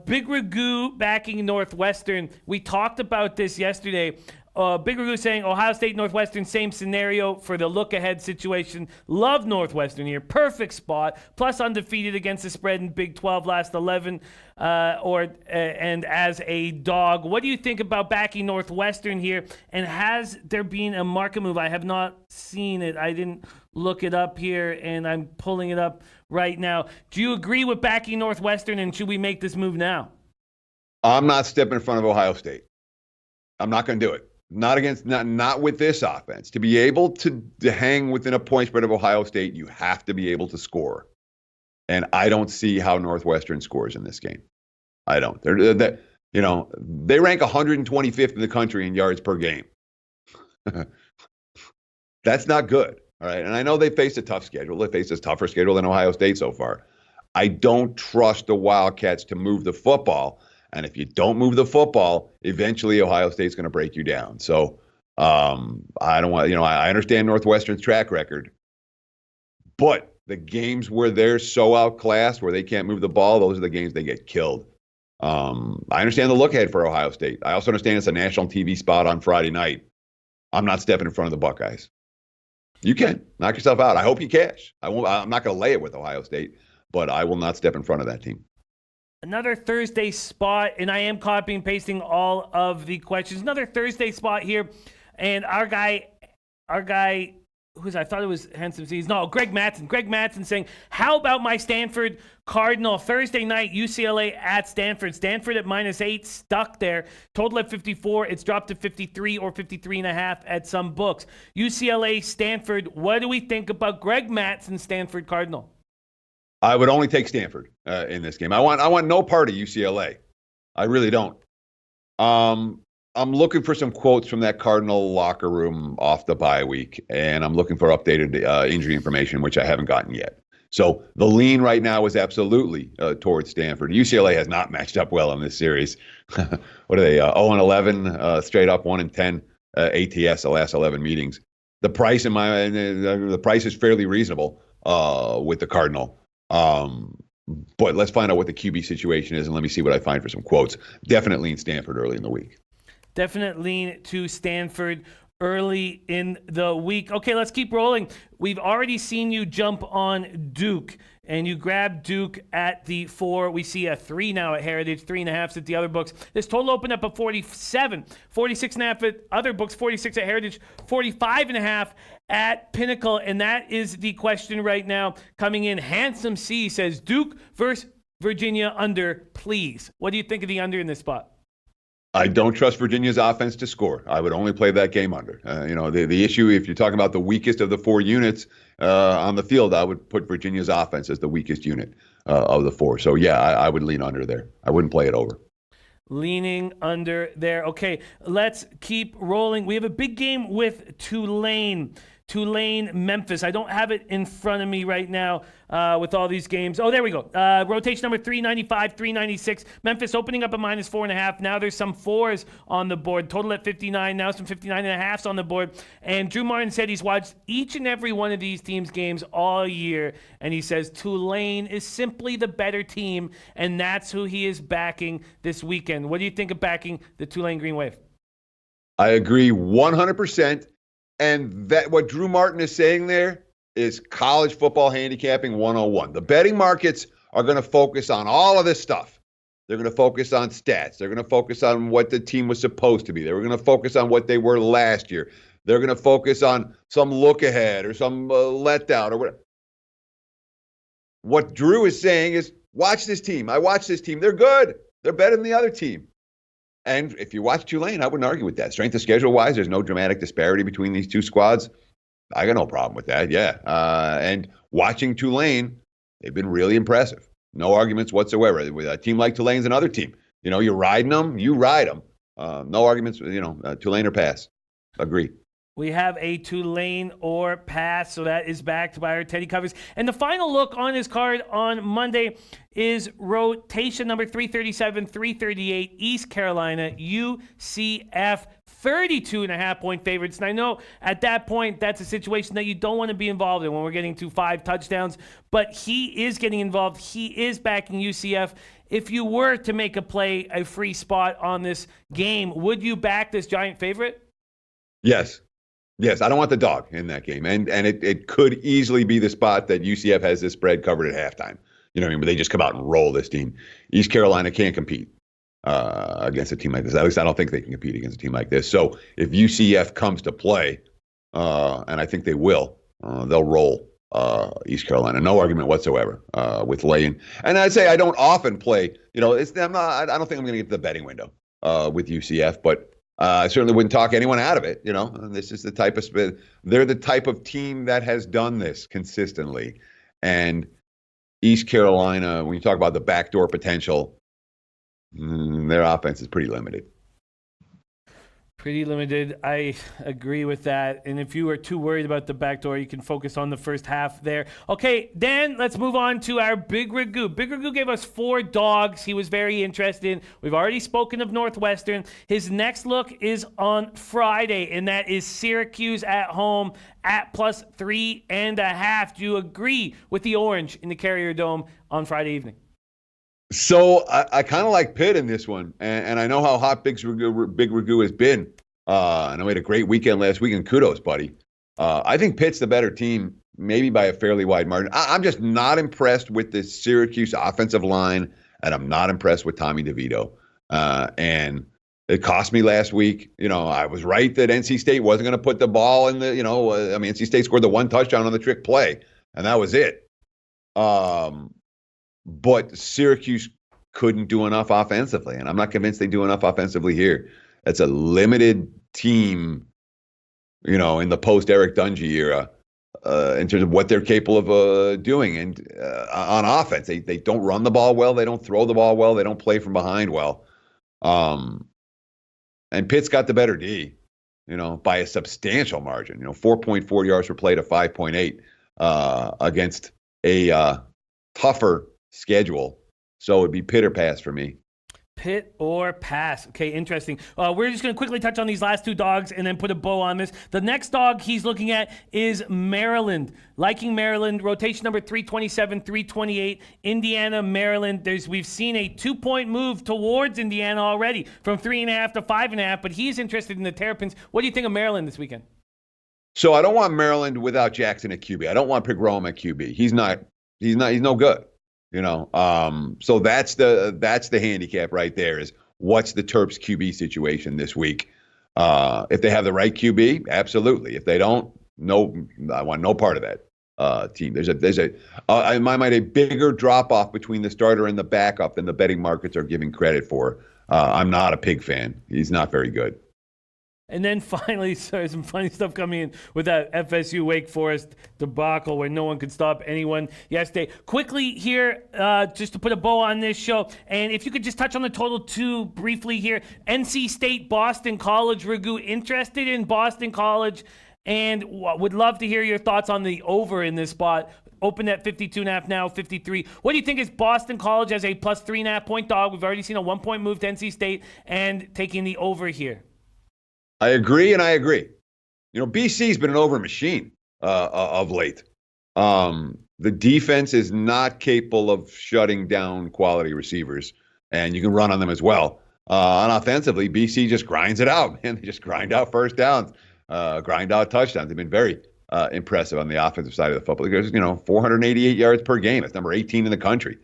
Big Ragu backing Northwestern. We talked about this yesterday. Big Ragu saying Ohio State, Northwestern, same scenario for the look-ahead situation. Love Northwestern here. Perfect spot. Plus undefeated against the spread in Big 12 last 11 and as a dog. What do you think about backing Northwestern here? And has there been a market move? I have not seen it. I didn't look it up here, and I'm pulling it up right now. Do you agree with backing Northwestern, and should we make this move now? I'm not stepping in front of Ohio State. I'm not going to do it. Not with this offense. To be able to hang within a point spread of Ohio State, you have to be able to score. And I don't see how Northwestern scores in this game. I don't. They rank 125th in the country in yards per game. That's not good. All right. And I know they faced a tough schedule. They faced a tougher schedule than Ohio State so far. I don't trust the Wildcats to move the football. And if you don't move the football, eventually Ohio State's going to break you down. So I don't want, I understand Northwestern's track record, but the games where they're so outclassed, where they can't move the ball, those are the games they get killed. I understand the look ahead for Ohio State. I also understand it's a national TV spot on Friday night. I'm not stepping in front of the Buckeyes. You can knock yourself out. I hope you cash. I'm not going to lay it with Ohio State, but I will not step in front of that team. Another Thursday spot, and I am copying and pasting all of the questions. Another Thursday spot here, and our guy, I thought it was Handsome C's. No, Greg Mattson saying, how about my Stanford Cardinal Thursday night, UCLA at Stanford. Stanford at -8, stuck there. Total at 54. It's dropped to 53 or 53.5 at some books. UCLA, Stanford. What do we think about Greg Mattson, Stanford Cardinal? I would only take Stanford in this game. I want no part of UCLA. I really don't. I'm looking for some quotes from that Cardinal locker room off the bye week, and I'm looking for updated injury information, which I haven't gotten yet. So the lean right now is absolutely towards Stanford. UCLA has not matched up well in this series. What are they? 0-11, straight up 1-10 ATS the last 11 meetings. The price the price is fairly reasonable with the Cardinal. But let's find out what the QB situation is, and let me see what I find for some quotes. Definitely in Stanford early in the week. Definite lean to Stanford early in the week. Okay, let's keep rolling. We've already seen you jump on Duke, and you grabbed Duke at the 4. We see a 3 now at Heritage, 3.5 at the other books. This total opened up at 47, 46.5 at other books, 46 at Heritage, 45.5 at Pinnacle, and that is the question right now coming in. Handsome C says, Duke versus Virginia under, please. What do you think of the under in this spot? I don't trust Virginia's offense to score. I would only play that game under. The issue, if you're talking about the weakest of the 4 units on the field, I would put Virginia's offense as the weakest unit of the 4. So, yeah, I would lean under there. I wouldn't play it over. Leaning under there. Okay, let's keep rolling. We have a big game with Tulane, Memphis. I don't have it in front of me right now with all these games. Oh, there we go. Rotation number 395, 396. Memphis opening up a -4.5. Now there's some 4s on the board. Total at 59. Now some 59.5s on the board. And Drew Martin said he's watched each and every one of these teams' games all year. And he says Tulane is simply the better team. And that's who he is backing this weekend. What do you think of backing the Tulane Green Wave? I agree 100%. And that what Drew Martin is saying there is college football handicapping 101. The betting markets are going to focus on all of this stuff. They're going to focus on stats. They're going to focus on what the team was supposed to be. They're going to focus on what they were last year. They're going to focus on some look ahead or some letdown or whatever. What Drew is saying is, watch this team. I watch this team. They're good. They're better than the other team. And if you watch Tulane, I wouldn't argue with that. Strength of schedule-wise, there's no dramatic disparity between these two squads. I got no problem with that, yeah. And watching Tulane, they've been really impressive. No arguments whatsoever. With a team like Tulane's another team. You're riding them, you ride them. No arguments, Tulane or pass. Agree. We have a Tulane or pass, so that is backed by our Teddy covers. And the final look on his card on Monday is rotation number 337, 338, East Carolina, UCF, 32.5-point favorites. And I know at that point, that's a situation that you don't want to be involved in when we're getting to 5 touchdowns, but he is getting involved. He is backing UCF. If you were to make a play, a free spot on this game, would you back this giant favorite? Yes, I don't want the dog in that game. And it could easily be the spot that UCF has this spread covered at halftime. But they just come out and roll this team. East Carolina can't compete against a team like this. At least I don't think they can compete against a team like this. So if UCF comes to play, and I think they will, they'll roll East Carolina. No argument whatsoever with laying. And I'd say I don't often play, I don't think I'm going to get to the betting window with UCF, but I certainly wouldn't talk anyone out of it. This is they're the type of team that has done this consistently. And East Carolina, when you talk about the backdoor potential, their offense is pretty limited. Pretty limited. I agree with that. And if you are too worried about the back door, you can focus on the first half there. Okay, Dan, let's move on to our Big Ragu. Big Ragu gave us 4 dogs he was very interested in. We've already spoken of Northwestern. His next look is on Friday, and that is Syracuse at home at +3.5. Do you agree with the orange in the Carrier Dome on Friday evening? So I kind of like Pitt in this one, and I know how hot Big Ragu has been. I know he had a great weekend last week, and kudos, buddy. I think Pitt's the better team, maybe by a fairly wide margin. I'm just not impressed with the Syracuse offensive line, and I'm not impressed with Tommy DeVito. And it cost me last week. I was right that NC State wasn't going to put the ball in the, NC State scored the 1 touchdown on the trick play, and that was it. But Syracuse couldn't do enough offensively, and I'm not convinced they do enough offensively here. It's a limited team, in the post-Eric Dungy era in terms of what they're capable of doing. And on offense, they don't run the ball well. They don't throw the ball well. They don't play from behind well. And Pitt's got the better D, by a substantial margin. 4.4 yards per play to 5.8 against a tougher schedule. So it'd be Pitt or pass for me. Pitt or pass. Okay, interesting. We're just going to quickly touch on these last 2 dogs and then put a bow on this. The next dog he's looking at is Maryland. Liking Maryland. Rotation number 327, 328. Indiana, Maryland. We've seen a 2-point move towards Indiana already from 3.5 to 5.5, but he's interested in the Terrapins. What do you think of Maryland this weekend? So I don't want Maryland without Jackson at QB. I don't want Pigrom at QB. He's no good. So that's the handicap right there is what's the Terps QB situation this week. If they have the right QB, absolutely. If they don't, no, I want no part of that team. There's in my mind, a bigger drop off between the starter and the backup than the betting markets are giving credit for. I'm not a Pig fan. He's not very good. And then finally, some funny stuff coming in with that FSU Wake Forest debacle where no one could stop anyone yesterday. Quickly here, just to put a bow on this show, and if you could just touch on the total 2 briefly here. NC State, Boston College, Ragu, interested in Boston College, and would love to hear your thoughts on the over in this spot. Open at 52.5 now, 53. What do you think is Boston College as a +3.5 point dog? We've already seen a 1-point move to NC State and taking the over here. I agree, and I agree. BC's been an over machine of late. The defense is not capable of shutting down quality receivers, and you can run on them as well. And offensively, BC just grinds it out, man. They just grind out first downs, grind out touchdowns. They've been very impressive on the offensive side of the football. There's 488 yards per game. It's number 18 in the country.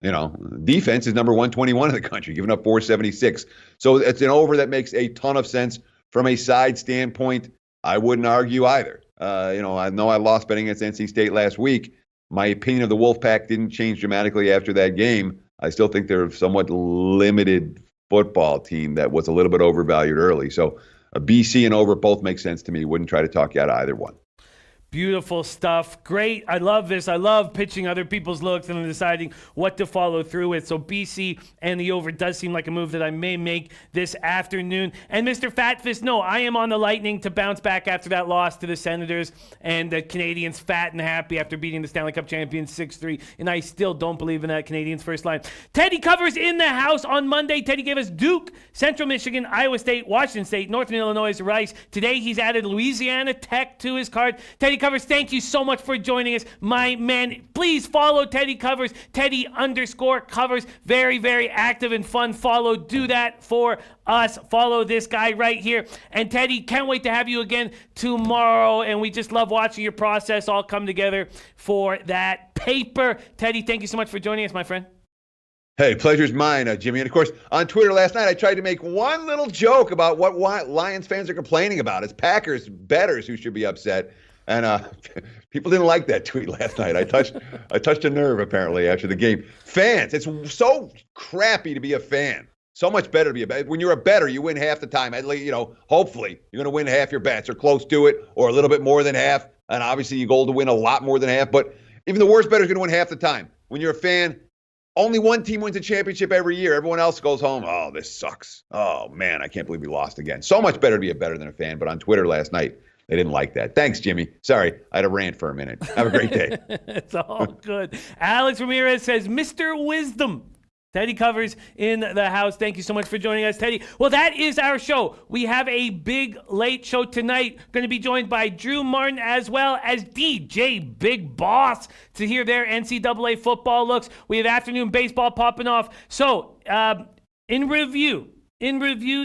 Defense is number 121 in the country, giving up 476. So it's an over that makes a ton of sense. From a side standpoint, I wouldn't argue either. I know I lost betting against NC State last week. My opinion of the Wolfpack didn't change dramatically after that game. I still think they're a somewhat limited football team that was a little bit overvalued early. So a BC and over both make sense to me. Wouldn't try to talk you out of either one. Beautiful stuff. Great. I love this. I love pitching other people's looks and deciding what to follow through with. So BC and the over does seem like a move that I may make this afternoon. And Mr. Fatfist, no, I am on the Lightning to bounce back after that loss to the Senators, and the Canadians fat and happy after beating the Stanley Cup champions 6-3. And I still don't believe in that Canadians first line. Teddy covers in the house on Monday. Teddy gave us Duke, Central Michigan, Iowa State, Washington State, Northern Illinois, Rice. Today he's added Louisiana Tech to his card. Teddy Covers, thank you so much for joining us, my man. Please follow Teddy Covers, Teddy_covers. Very, very active and fun follow. Do that for us. Follow this guy right here. And Teddy, can't wait to have you again tomorrow. And we just love watching your process all come together for that paper. Teddy, thank you so much for joining us, my friend. Hey, pleasure's mine, Jimmy. And of course, on Twitter last night, I tried to make one little joke about what Lions fans are complaining about. It's Packers bettors who should be upset. And people didn't like that tweet last night. I touched a nerve apparently after the game. Fans, it's so crappy to be a fan. So much better to be a bet. When you're a bettor, you win half the time. Hopefully you're going to win half your bets or close to it, or a little bit more than half. And obviously, your goal to win a lot more than half. But even the worst bettor is going to win half the time. When you're a fan, Only one team wins a championship every year. Everyone else goes home. Oh, this sucks. Oh, man, I can't believe we lost again. So much better to be a better than a fan. But on Twitter last night, they didn't like that. Thanks, Jimmy. Sorry, I had a rant for a minute. Have a great day. It's all good. Alex Ramirez says, Mr. Wisdom. Teddy Covers in the house. Thank you so much for joining us, Teddy. Well, that is our show. We have a big late show tonight. Going to be joined by Drew Martin as well as DJ Big Boss to hear their NCAA football looks. We have afternoon baseball popping off. So, in review,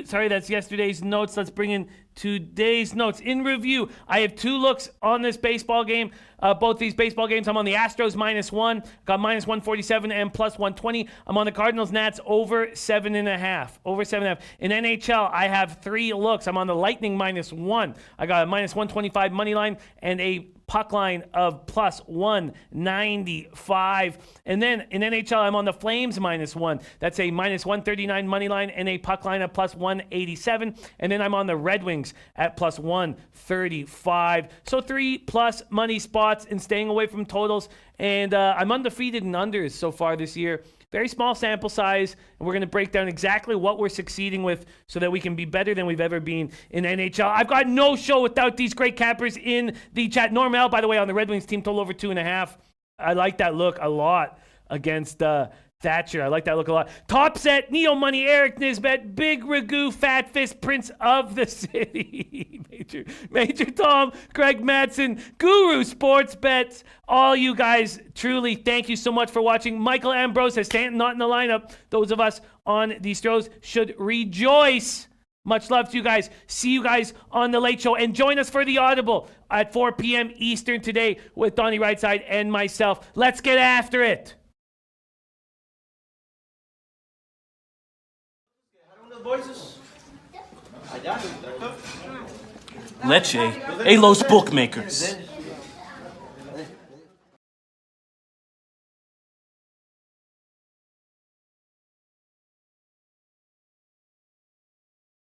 sorry, that's yesterday's notes. Let's bring in today's notes. In review, I have 2 looks on this baseball game. Both these baseball games, I'm on the Astros -1, got -147 and +120. I'm on the Cardinals-Nats over 7.5. In NHL, I have 3 looks. I'm on the Lightning -1. I got a -125 money line and a puck line of +195. And then in NHL, I'm on the Flames -1. That's a -139 money line and a puck line of +187. And then I'm on the Red Wings at +135. So 3+ money spots and staying away from totals. And I'm undefeated in unders so far this year. Very small sample size, and we're going to break down exactly what we're succeeding with so that we can be better than we've ever been in NHL. I've got no show without these great cappers in the chat. Normal, by the way, on the Red Wings team, total over 2.5. I like that look a lot against Thatcher. I like that look a lot. Top set, Neo Money, Eric Nisbet, Big Ragu, Fat Fist, Prince of the City, Major Tom, Greg Madsen, Guru Sports Bets. All you guys, truly, thank you so much for watching. Michael Ambrose says Stanton not in the lineup. Those of us on the Stros should rejoice. Much love to you guys. See you guys on the Late Show. And join us for the Audible at 4 p.m. Eastern today with Donnie Rightside and myself. Let's get after it. Leche, a los bookmakers.